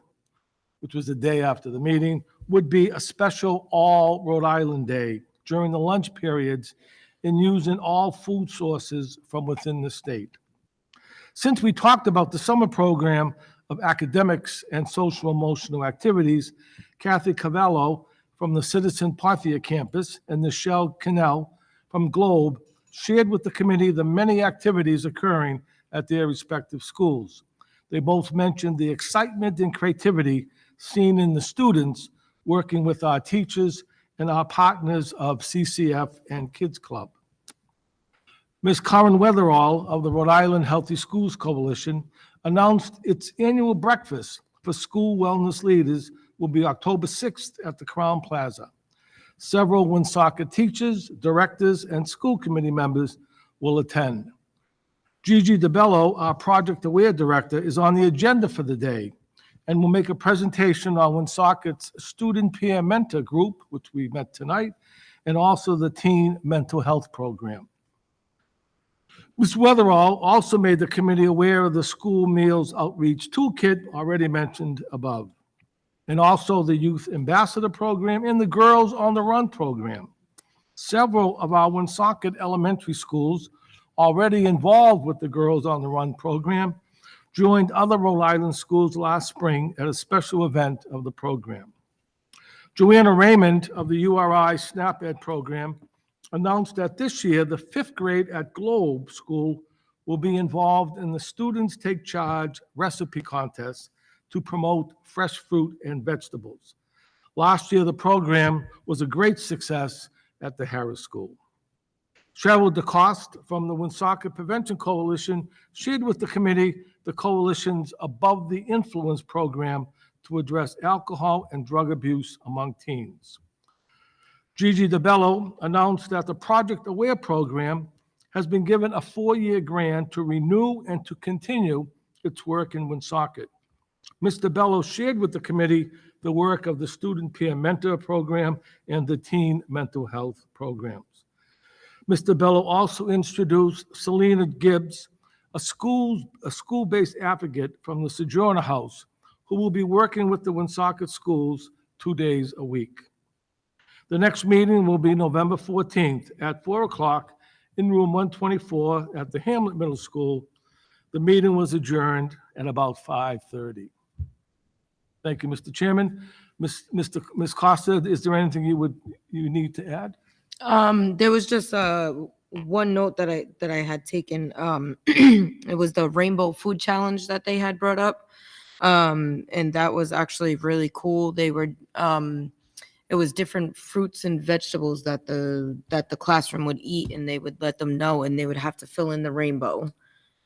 which was the day after the meeting, would be a special all Rhode Island Day during the lunch periods in using all food sources from within the state. Since we talked about the summer program of academics and social emotional activities, Kathy Cavallo from the Citizen Parthia campus and Nichelle Cannell from Globe shared with the committee the many activities occurring at their respective schools. They both mentioned the excitement and creativity seen in the students working with our teachers and our partners of CCF and Kids Club. Ms. Karen Weatherall of the Rhode Island Healthy Schools Coalition announced its annual breakfast for school wellness leaders will be October 6th at the Crown Plaza. Several Woonsocket teachers, directors, and school committee members will attend. Gigi DeBello, our Project Aware Director, is on the agenda for the day and will make a presentation on Woonsocket's Student Peer Mentor Group, which we met tonight, and also the Teen Mental Health Program. Ms. Weatherall also made the committee aware of the School Meals Outreach Toolkit already mentioned above, and also the Youth Ambassador Program and the Girls on the Run Program. Several of our Woonsocket elementary schools already involved with the Girls on the Run program joined other Rhode Island schools last spring at a special event of the program. Joanna Raymond of the URI SNAP Ed program announced that this year the 5th grade at Globe School will be involved in the Students Take Charge recipe contest to promote fresh fruit and vegetables. Last year, the program was a great success at the Harris School. Cheryl DeCoste from the Woonsocket Prevention Coalition shared with the committee the coalition's Above the Influence program to address alcohol and drug abuse among teens. Gigi DeBello announced that the Project Aware program has been given a 4-year grant to renew and to continue its work in Woonsocket. Ms. DeBello shared with the committee the work of the Student Peer Mentor Program and the Teen Mental Health Programs. Ms. DeBello also introduced Selena Gibbs a school-based advocate from the Sojourner House who will be working with the Woonsocket schools 2 days a week. The next meeting will be November 14th at 4 o'clock in room 124 at the Hamlet Middle School. The meeting was adjourned at about 5:30. Thank you, Mr. Chairman. Ms. Costa, is there anything you need to add? There was just one note that I had taken. It was the Rainbow Food Challenge that they had brought up. And that was actually really cool. They were it was different fruits and vegetables that the classroom would eat, and they would let them know, and they would have to fill in the rainbow.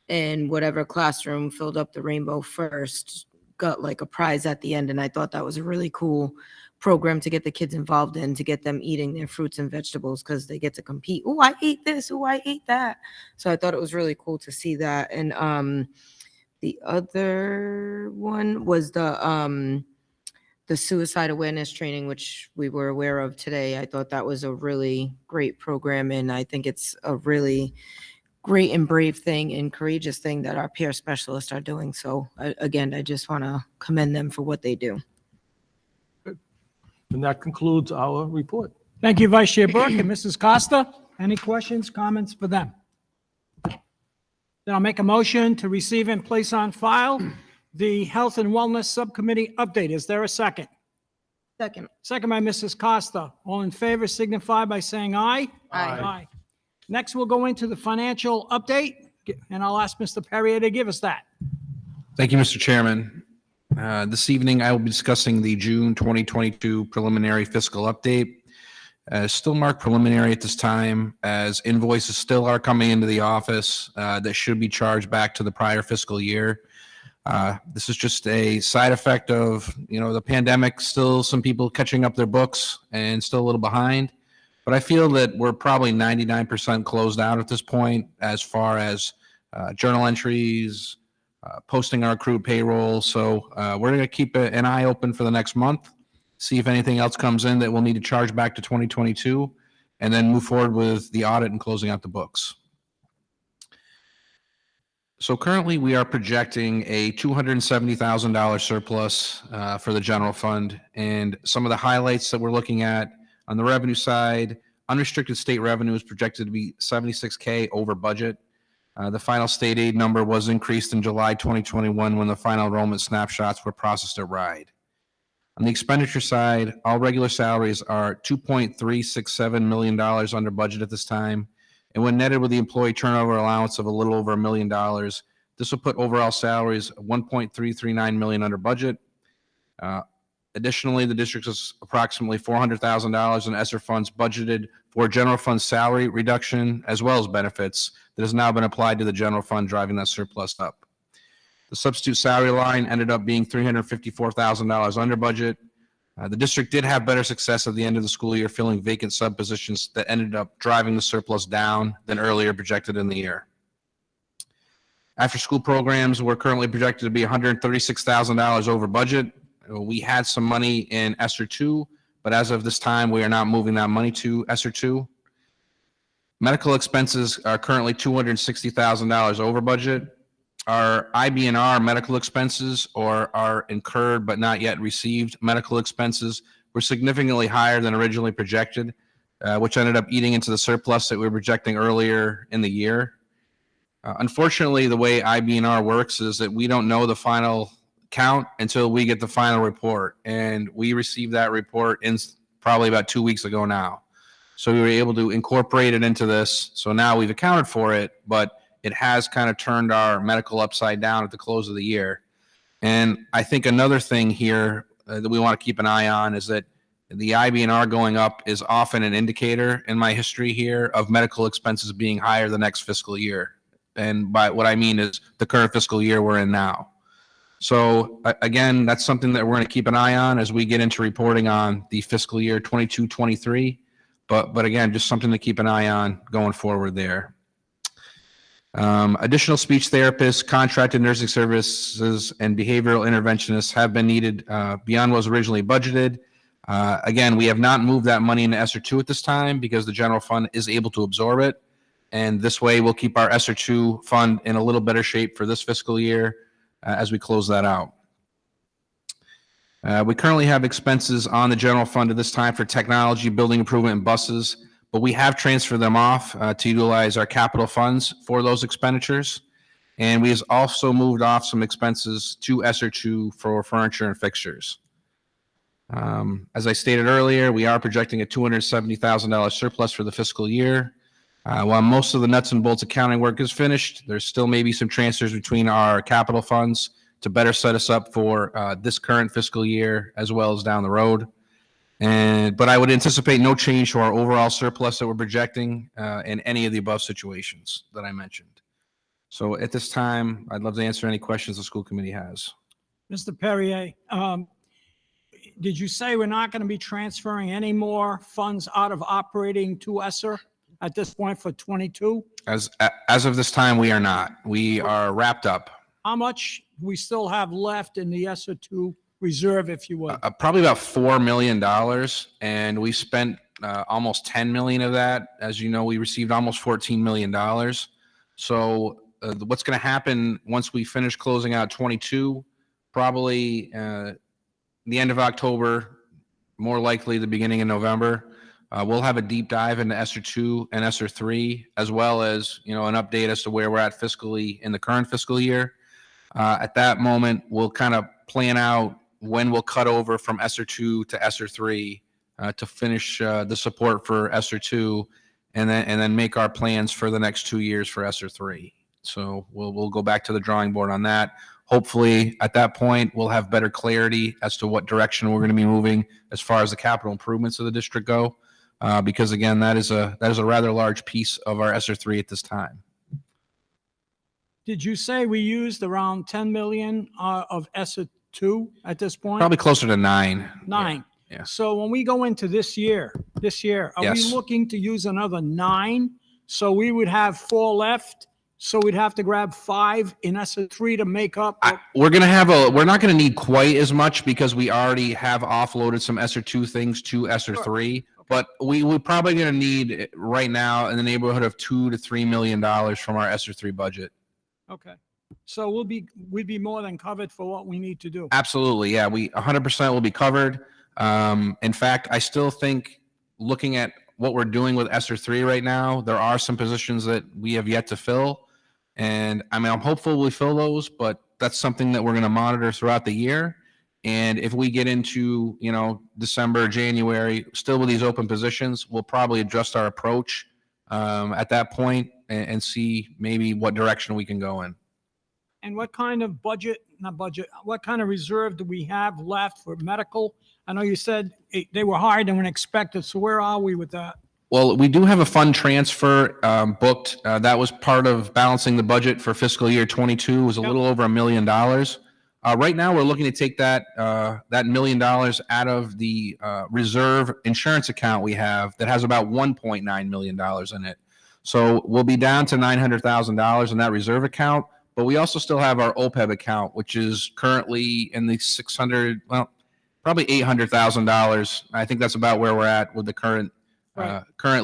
And whatever classroom filled up the rainbow first got like a prize at the end. And I thought that was a really cool program to get the kids involved in, to get them eating their fruits and vegetables, because they get to compete. Oh, I ate this. Oh, I ate that. So I thought it was really cool to see that. And the other one was the suicide awareness training, which we were aware of today. I thought that was a really great program, and I think it's a really great and brave thing and courageous thing that our peer specialists are doing. So again, I just want to commend them for what they do. And that concludes our report. Thank you, Vice Chair Burke and Mrs. Costa. Any questions, comments for them? Then I'll make a motion to receive and place on file the Health and Wellness Subcommittee update. Is there a second? Second. Second by Mrs. Costa. All in favor signify by saying aye. Aye. Next, we'll go into the financial update, and I'll ask Mr. Perrier to give us that. Thank you, Mr. Chairman. This evening, I will be discussing the June 2022 preliminary fiscal update. Still marked preliminary at this time, as invoices still are coming into the office that should be charged back to the prior fiscal year. This is just a side effect of, the pandemic, still some people catching up their books and still a little behind. But I feel that we're probably 99% closed out at this point as far as journal entries, posting our accrued payroll. So we're going to keep an eye open for the next month, see if anything else comes in that we'll need to charge back to 2022, and then move forward with the audit and closing out the books. So currently we are projecting a $270,000 surplus for the general fund. And some of the highlights that we're looking at on the revenue side, unrestricted state revenue is projected to be $76K over budget. The final state aid number was increased in July 2021 when the final enrollment snapshots were processed at RIDE. On the expenditure side, all regular salaries are $2.367 million under budget at this time. And when netted with the employee turnover allowance of a little over $1 million, this will put overall salaries of $1.339 million under budget. Additionally, the district has approximately $400,000 in ESSER funds budgeted for general fund salary reduction as well as benefits that has now been applied to the general fund, driving that surplus up. The substitute salary line ended up being $354,000 under budget. The district did have better success at the end of the school year filling vacant sub positions that ended up driving the surplus down than earlier projected in the year. After school programs were currently projected to be $136,000 over budget. We had some money in ESSER 2, but as of this time, we are not moving that money to ESSER 2. Medical expenses are currently $260,000 over budget. Our IB&R medical expenses, or our incurred but not yet received medical expenses, were significantly higher than originally projected, which ended up eating into the surplus that we were projecting earlier in the year. Unfortunately, the way IB&R works is that we don't know the final count until we get the final report, and we received that report in probably about 2 weeks ago now. So we were able to incorporate it into this. So now we've accounted for it, but it has kind of turned our medical upside down at the close of the year. And I think another thing here that we want to keep an eye on is that the IB&R going up is often an indicator in my history here of medical expenses being higher the next fiscal year. And by what I mean is the current fiscal year we're in now. So again, that's something that we're going to keep an eye on as we get into reporting on the fiscal year 22-23. But again, just something to keep an eye on going forward there. Additional speech therapists, contracted nursing services, and behavioral interventionists have been needed beyond what was originally budgeted. Again, we have not moved that money into ESSER 2 at this time because the general fund is able to absorb it. And this way, we'll keep our ESSER 2 fund in a little better shape for this fiscal year as we close that out. We currently have expenses on the general fund at this time for technology, building improvement, and buses, but we have transferred them off to utilize our capital funds for those expenditures. And we have also moved off some expenses to ESSER 2 for furniture and fixtures. As I stated earlier, we are projecting a $270,000 surplus for the fiscal year. While most of the nuts and bolts accounting work is finished, there's still maybe some transfers between our capital funds to better set us up for this current fiscal year as well as down the road. But I would anticipate no change to our overall surplus that we're projecting in any of the above situations that I mentioned. So at this time, I'd love to answer any questions the school committee has. Mr. Perrier, did you say we're not going to be transferring any more funds out of operating to ESSER at this point for 22? As of this time, we are not. We are wrapped up. How much we still have left in the ESSER 2 reserve, if you would? Probably about $4 million, and we spent almost $10 million of that. As you know, we received almost $14 million. So what's going to happen once we finish closing out 22, probably the end of October, more likely the beginning of November, we'll have a deep dive into ESSER 2 and ESSER 3, as well as, an update as to where we're at fiscally in the current fiscal year. At that moment, we'll kind of plan out when we'll cut over from ESSER 2 to ESSER 3 to finish the support for ESSER 2, and then make our plans for the next 2 years for ESSER 3. So we'll go back to the drawing board on that. Hopefully, at that point, we'll have better clarity as to what direction we're going to be moving as far as the capital improvements of the district go, because again, that is a rather large piece of our ESSER 3 at this time. Did you say we used around 10 million of ESSER 2 at this point? Probably closer to 9. 9. Yeah. So when we go into this year, are we Yes. looking to use another 9? So we would have 4 left. So we'd have to grab 5 in ESSER 3 to make up. We're not going to need quite as much because we already have offloaded some ESSER 2 things to ESSER 3. But we're probably going to need right now in the neighborhood of $2 to $3 million from our ESSER 3 budget. Okay. So we'd be more than covered for what we need to do. Absolutely. Yeah. We 100% will be covered. In fact, I still think looking at what we're doing with ESSER 3 right now, there are some positions that we have yet to fill. And I mean, I'm hopeful we fill those, but that's something that we're going to monitor throughout the year. And if we get into, December, January, still with these open positions, we'll probably adjust our approach at that point and see maybe what direction we can go in. And what kind of what kind of reserve do we have left for medical? I know you said they were higher than expected. So where are we with that? Well, we do have a fund transfer booked. That was part of balancing the budget for fiscal year 22. It was a little over $1 million. Right now, we're looking to take that $1 million out of the reserve insurance account we have that has about $1.9 million in it. So we'll be down to $900,000 in that reserve account, but we also still have our OPEB account, which is currently in the probably $800,000. I think that's about where we're at with the current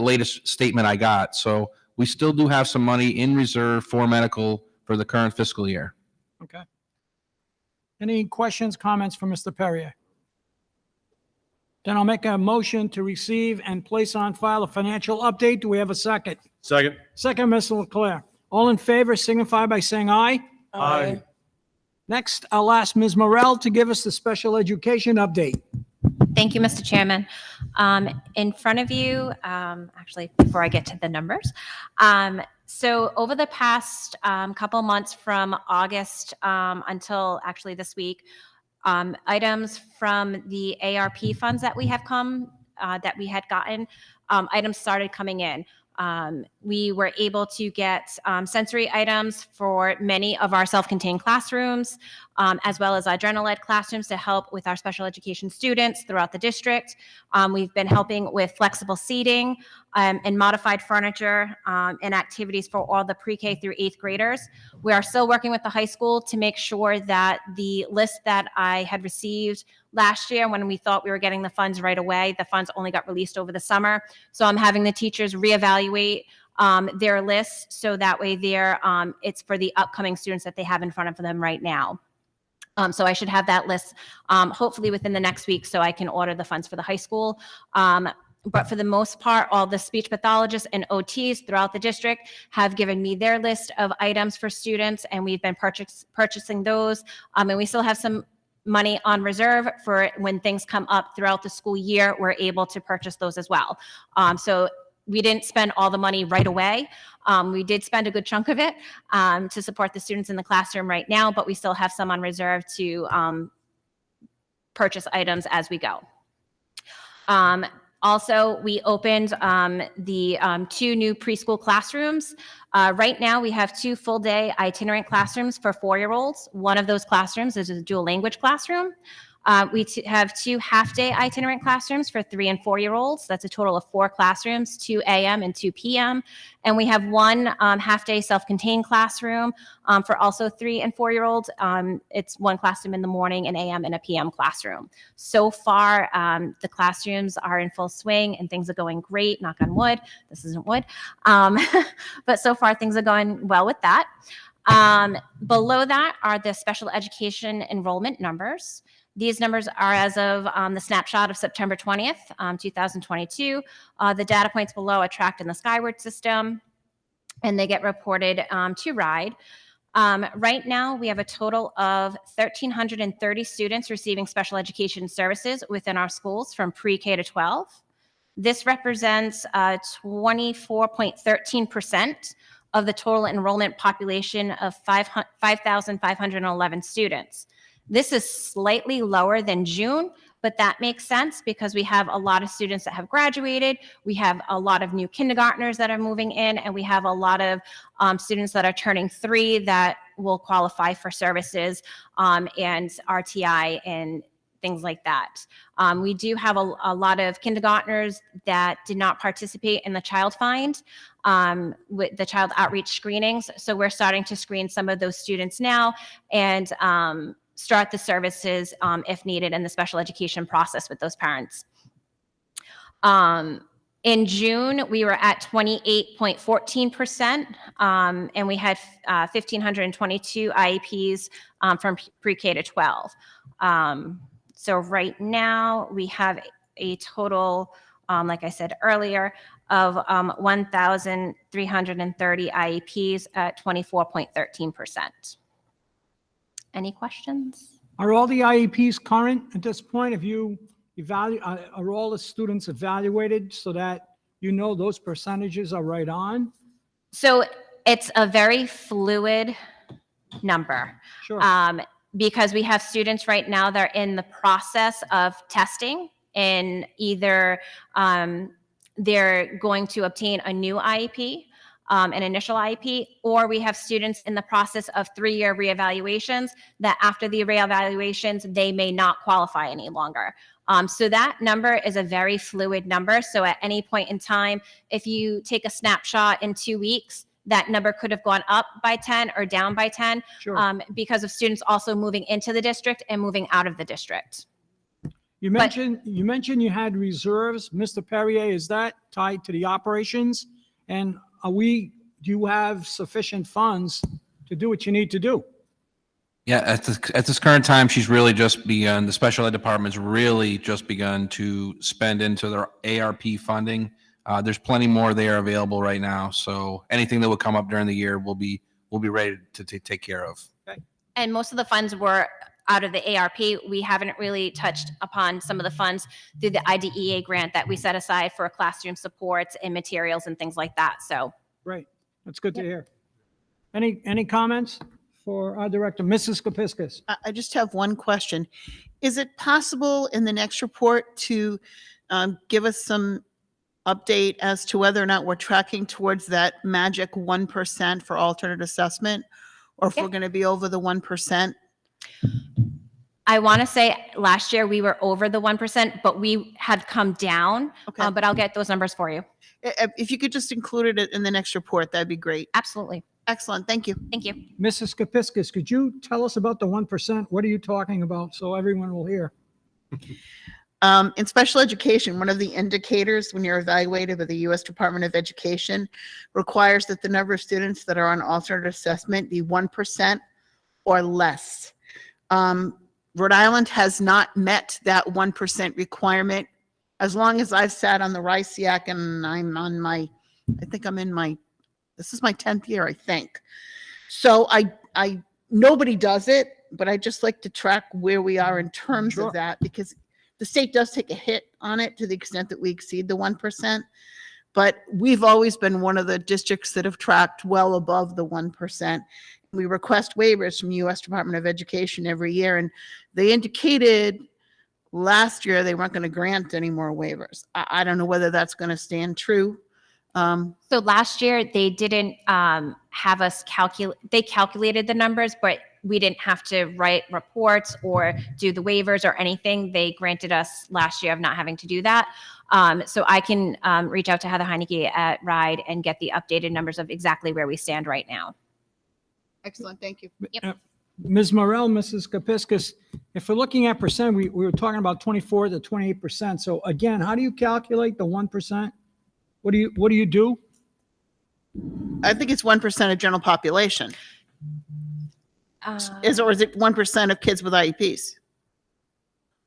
latest statement I got. So we still do have some money in reserve for medical for the current fiscal year. Okay. Any questions, comments from Mr. Perrier? Then I'll make a motion to receive and place on file a financial update. Do we have a second? Second. Second, Mr. Leclerc. All in favor signify by saying aye. Aye. Next, I'll ask Ms. Morel to give us the special education update. Thank you, Mr. Chairman. In front of you, actually, before I get to the numbers, so over the past couple months from August until actually this week, items from the ARP funds that we had gotten, items started coming in. We were able to get sensory items for many of our self-contained classrooms, as well as our general ed classrooms to help with our special education students throughout the district. We've been helping with flexible seating and modified furniture and activities for all the pre-K through 8th graders. We are still working with the high school to make sure that the list that I had received last year when we thought we were getting the funds right away, the funds only got released over the summer. So I'm having the teachers reevaluate their list, so that way it's for the upcoming students that they have in front of them right now. So I should have that list hopefully within the next week, so I can order the funds for the high school. But for the most part, all the speech pathologists and OTs throughout the district have given me their list of items for students, and we've been purchasing those. And we still have some money on reserve for when things come up throughout the school year. We're able to purchase those as well. So we didn't spend all the money right away. We did spend a good chunk of it to support the students in the classroom right now, but we still have some on reserve to purchase items as we go. Also, we opened the 2 new preschool classrooms. Right now, we have 2 full-day itinerant classrooms for 4-year-olds. One of those classrooms is a dual language classroom. We have 2 half-day itinerant classrooms for 3 and 4-year-olds. That's a total of 4 classrooms, 2 a.m. and 2 p.m. And we have 1 half-day self-contained classroom for also 3 and 4-year-olds. It's 1 classroom in the morning, an a.m. and a p.m. classroom. So far, the classrooms are in full swing and things are going great, knock on wood. This isn't wood. But so far, things are going well with that. Below that are the special education enrollment numbers. These numbers are as of the snapshot of September 20th, 2022. The data points below are tracked in the Skyward system, and they get reported to RIDE. Right now, we have a total of 1,330 students receiving special education services within our schools from pre-K to 12. This represents 24.13% of the total enrollment population of 5,511 students. This is slightly lower than June, but that makes sense because we have a lot of students that have graduated. We have a lot of new kindergartners that are moving in, and we have a lot of students that are turning 3 that will qualify for services and RTI and things like that. We do have a lot of kindergartners that did not participate in the child find with the child outreach screenings. So we're starting to screen some of those students now and start the services if needed in the special education process with those parents. In June, we were at 28.14%, and we had 1,522 IEPs from pre-K to 12. So right now, we have a total, like I said earlier, of 1,330 IEPs at 24.13%. Any questions? Are all the IEPs current at this point? Have you are all the students evaluated so that you know those percentages are right on? So it's a very fluid number. Sure. Because we have students right now that are in the process of testing, and either they're going to obtain a new IEP, an initial IEP, or we have students in the process of 3-year reevaluations that after the reevaluations, they may not qualify any longer. So that number is a very fluid number. So at any point in time, if you take a snapshot in 2 weeks, that number could have gone up by 10 or down by 10 because of students also moving into the district and moving out of the district. You mentioned you had reserves, Mr. Perrier. Is that tied to the operations? And do you have sufficient funds to do what you need to do? Yeah, at this current time, she's really just begun, the special ed department's really just begun to spend into their ARP funding. There's plenty more there available right now. So anything that would come up during the year, we'll be ready to take care of. Okay. And most of the funds were out of the ARP. We haven't really touched upon some of the funds through the IDEA grant that we set aside for classroom supports and materials and things like that. So Great. That's good to hear. Any comments for our director, Mrs. Kepiscus? I just have one question. Is it possible in the next report to give us some update as to whether or not we're tracking towards that magic 1% for alternate assessment, or if we're going to be over the 1%? I want to say last year we were over the 1%, but we had come down. Okay. But I'll get those numbers for you. If you could just include it in the next report, that'd be great. Absolutely. Excellent. Thank you. Thank you. Mrs. Kepiscus, could you tell us about the 1%? What are you talking about so everyone will hear? In special education, one of the indicators when you're evaluated by the U.S. Department of Education requires that the number of students that are on alternate assessment be 1% or less. Rhode Island has not met that 1% requirement as long as I've sat on the RISEAC, and this is my 10th year, I think. So nobody does it, but I just like to track where we are in terms of that, because the state does take a hit on it to the extent that we exceed the 1%. But we've always been one of the districts that have tracked well above the 1%. We request waivers from U.S. Department of Education every year, and they indicated last year they weren't going to grant any more waivers. I don't know whether that's going to stand true. So last year, they didn't have us calculate, they calculated the numbers, but we didn't have to write reports or do the waivers or anything. They granted us last year of not having to do that. So I can reach out to Heather Heineke at RIDE and get the updated numbers of exactly where we stand right now. Excellent, thank you. Ms. Morel, Mrs. Kepiscus, if we're looking at percent, we were talking about 24 to 28%. So again, how do you calculate the 1%? What do you do? I think it's 1% of general population. Or is it 1% of kids with IEPs?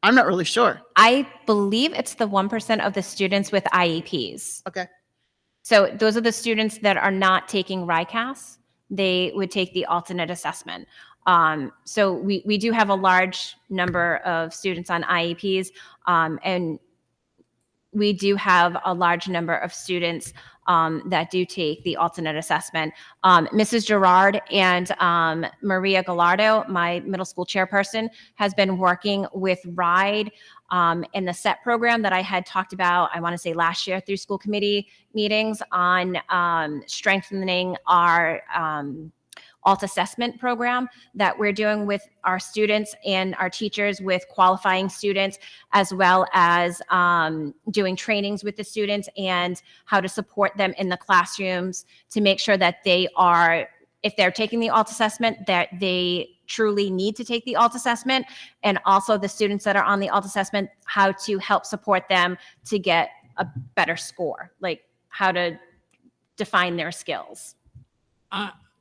I'm not really sure. I believe it's the 1% of the students with IEPs. Okay. So those are the students that are not taking RICAS. They would take the alternate assessment. So we do have a large number of students on IEPs, and we do have a large number of students that do take the alternate assessment. Mrs. Gerard and Maria Gallardo, my middle school chairperson, has been working with RIDE in the SET program that I had talked about, I want to say last year through school committee meetings on strengthening our alt assessment program that we're doing with our students and our teachers with qualifying students, as well as doing trainings with the students and how to support them in the classrooms to make sure that they are, if they're taking the alt assessment, that they truly need to take the alt assessment, and also the students that are on the alt assessment, how to help support them to get a better score, like how to define their skills.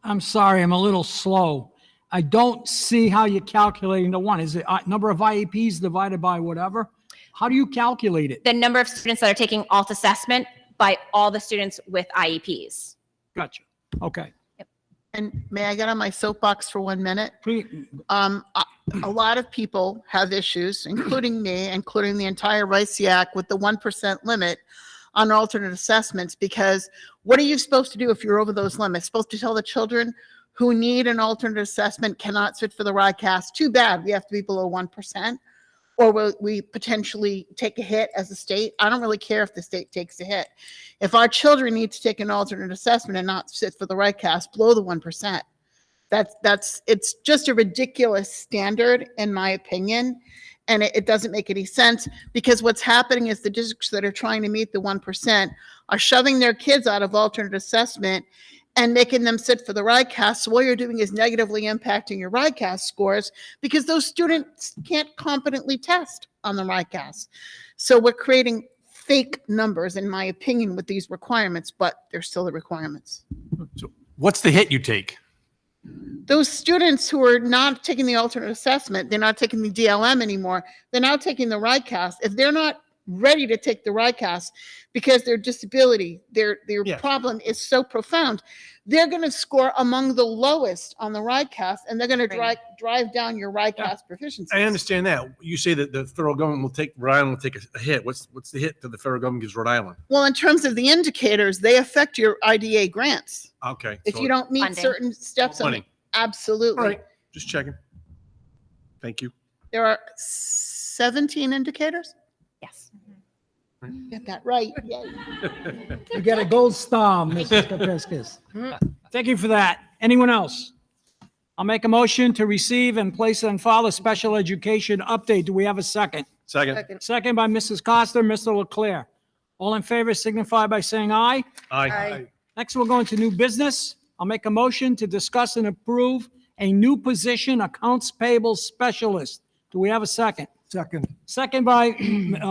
I'm sorry, I'm a little slow. I don't see how you're calculating the one. Is it number of IEPs divided by whatever? How do you calculate it? The number of students that are taking alt assessment by all the students with IEPs. Gotcha. Okay. And may I get on my soapbox for 1 minute? Please. A lot of people have issues, including me, including the entire RISEAC, with the 1% limit on alternate assessments, because what are you supposed to do if you're over those limits? Supposed to tell the children who need an alternate assessment cannot sit for the RICAS? Too bad, we have to be below 1%. Or will we potentially take a hit as a state? I don't really care if the state takes a hit. If our children need to take an alternate assessment and not sit for the RICAS, below the 1%. It's just a ridiculous standard, in my opinion. And it doesn't make any sense, because what's happening is the districts that are trying to meet the 1% are shoving their kids out of alternate assessment and making them sit for the RICAS. So all you're doing is negatively impacting your RICAS scores, because those students can't competently test on the RICAS. So we're creating fake numbers, in my opinion, with these requirements, but they're still the requirements. So what's the hit you take? Those students who are not taking the alternate assessment, they're not taking the DLM anymore, they're now taking the RICAS. If they're not ready to take the RICAS because their disability, their problem is so profound, they're going to score among the lowest on the RICAS, and they're going to drive down your RICAS proficiency. I understand that. You say that the federal government will take, Rhode Island will take a hit. What's the hit that the federal government gives Rhode Island? Well, in terms of the indicators, they affect your IDA grants. Okay. If so you don't meet Funding. certain steps on it. Money. Absolutely. All right, just checking. Thank you. There are 17 indicators. Yes. Get that right. Yay. You get a gold star, Mrs. Kepiscus. Thank you for that. Anyone else? I'll make a motion to receive and place on file a special education update. Do we have a second? Second. Second by Mrs. Costa, Mr. Leclerc. All in favor signify by saying aye. Aye. Next, we'll go into new business. I'll make a motion to discuss and approve a new position, accounts payable specialist. Do we have a second? Second. Second by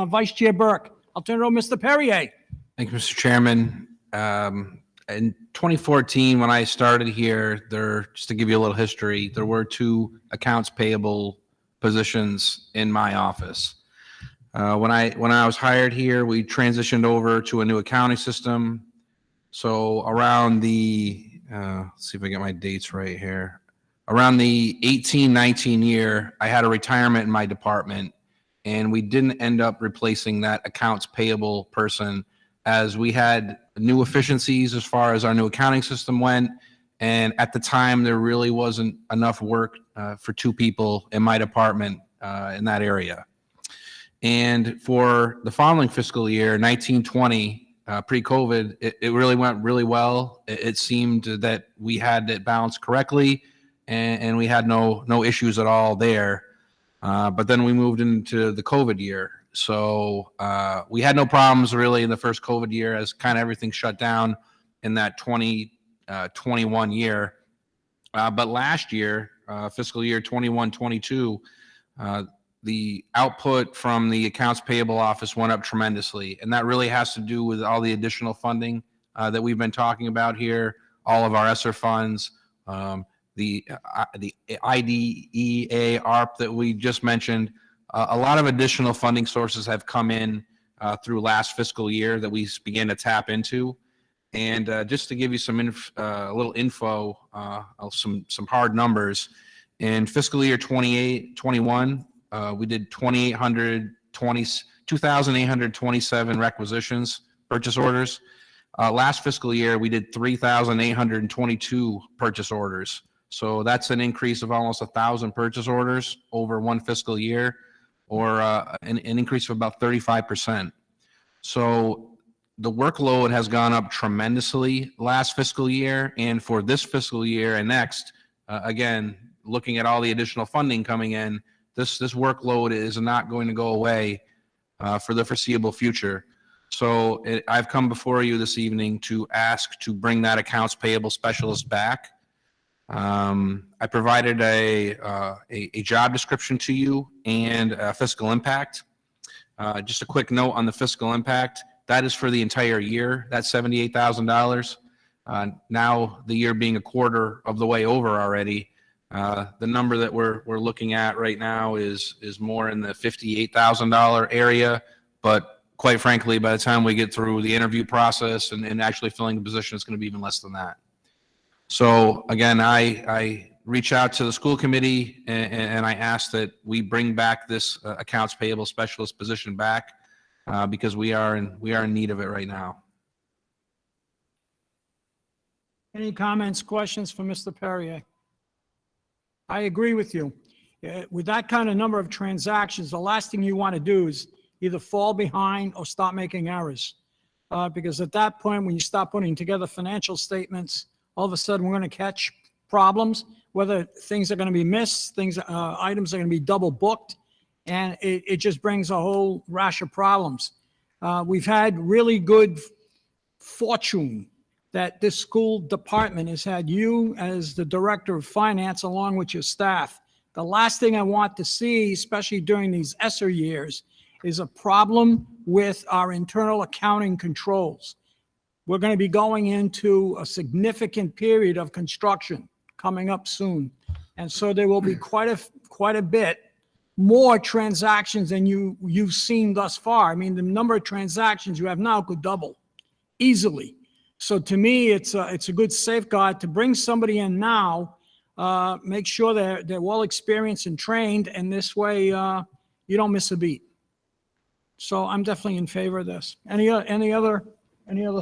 Vice Chair Burke. I'll turn it over to Mr. Perrier. Thank you, Mr. Chairman. In 2014, when I started here, just to give you a little history, there were 2 accounts payable positions in my office. When I was hired here, we transitioned over to a new accounting system. So around let's see if I get my dates right here. Around the 18-19 year, I had a retirement in my department, and we didn't end up replacing that accounts payable person, as we had new efficiencies as far as our new accounting system went. And at the time, there really wasn't enough work for 2 people in my department in that area. And for the following fiscal year, 1920, pre-COVID, it really went really well. It seemed that we had it balanced correctly, and we had no issues at all there. But then we moved into the COVID year. So we had no problems really in the first COVID year, as kind of everything shut down in that 2021 year. But last year, fiscal year 21-22, the output from the accounts payable office went up tremendously. And that really has to do with all the additional funding that we've been talking about here, all of our ESSER funds, the IDEA, ARP that we just mentioned. A lot of additional funding sources have come in through last fiscal year that we began to tap into. And just to give you some a little info, some hard numbers, in fiscal year 21, we did 2,827 requisitions, purchase orders. Last fiscal year, we did 3,822 purchase orders. So that's an increase of almost 1,000 purchase orders over one fiscal year, or an increase of about 35%. So the workload has gone up tremendously last fiscal year, and for this fiscal year and next, again, looking at all the additional funding coming in, this workload is not going to go away for the foreseeable future. So I've come before you this evening to ask to bring that accounts payable specialist back. I provided a job description to you and a fiscal impact. Just a quick note on the fiscal impact. That is for the entire year. That's $78,000. Now the year being a quarter of the way over already, the number that we're looking at right now is more in the $58,000 area. But quite frankly, by the time we get through the interview process and actually filling the position, it's going to be even less than that. So again, I reach out to the school committee and I ask that we bring back this accounts payable specialist position back because we are in need of it right now. Any comments, questions for Mr. Perrier? I agree with you. With that kind of number of transactions, the last thing you want to do is either fall behind or start making errors. Because at that point, when you start putting together financial statements, all of a sudden we're going to catch problems, whether things are going to be missed, items are going to be double booked, and it just brings a whole rash of problems. We've had really good fortune that this school department has had you as the director of finance along with your staff. The last thing I want to see, especially during these ESSER years, is a problem with our internal accounting controls. We're going to be going into a significant period of construction coming up soon. And so there will be quite a bit more transactions than you've seen thus far. I mean, the number of transactions you have now could double easily. So to me, it's a good safeguard to bring somebody in now, make sure they're well experienced and trained, and this way you don't miss a beat. So I'm definitely in favor of this. Any other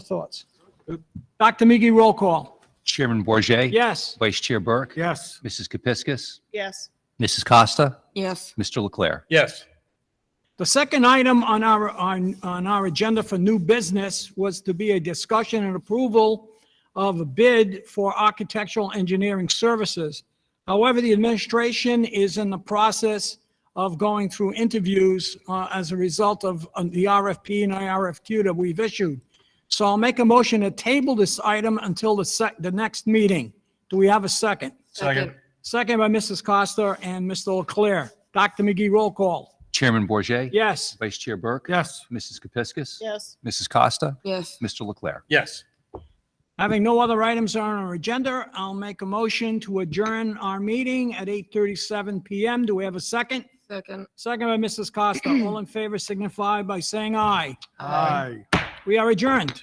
thoughts? Dr. Miggy, roll call. Chairman Bourget, Yes. Vice Chair Burke. Yes. Mrs. Kepiscus. Yes. Mrs. Costa. Yes. Mr. Leclerc. Yes. The second item on our agenda for new business was to be a discussion and approval of a bid for architectural engineering services. However, the administration is in the process of going through interviews as a result of the RFP and IRFQ that we've issued. So I'll make a motion to table this item until the next meeting. Do we have a second? Second. Second by Mrs. Costa and Mr. Leclerc. Dr. McGee, roll call. Chairman Bourget, Yes. Vice Chair Burke. Yes. Mrs. Kepiscus. Yes. Mrs. Costa. Yes. Mr. Leclerc. Yes. Having no other items on our agenda, I'll make a motion to adjourn our meeting at 8:37 PM. Do we have a second? Second. Second by Mrs. Costa. All in favor signify by saying aye. Aye. We are adjourned.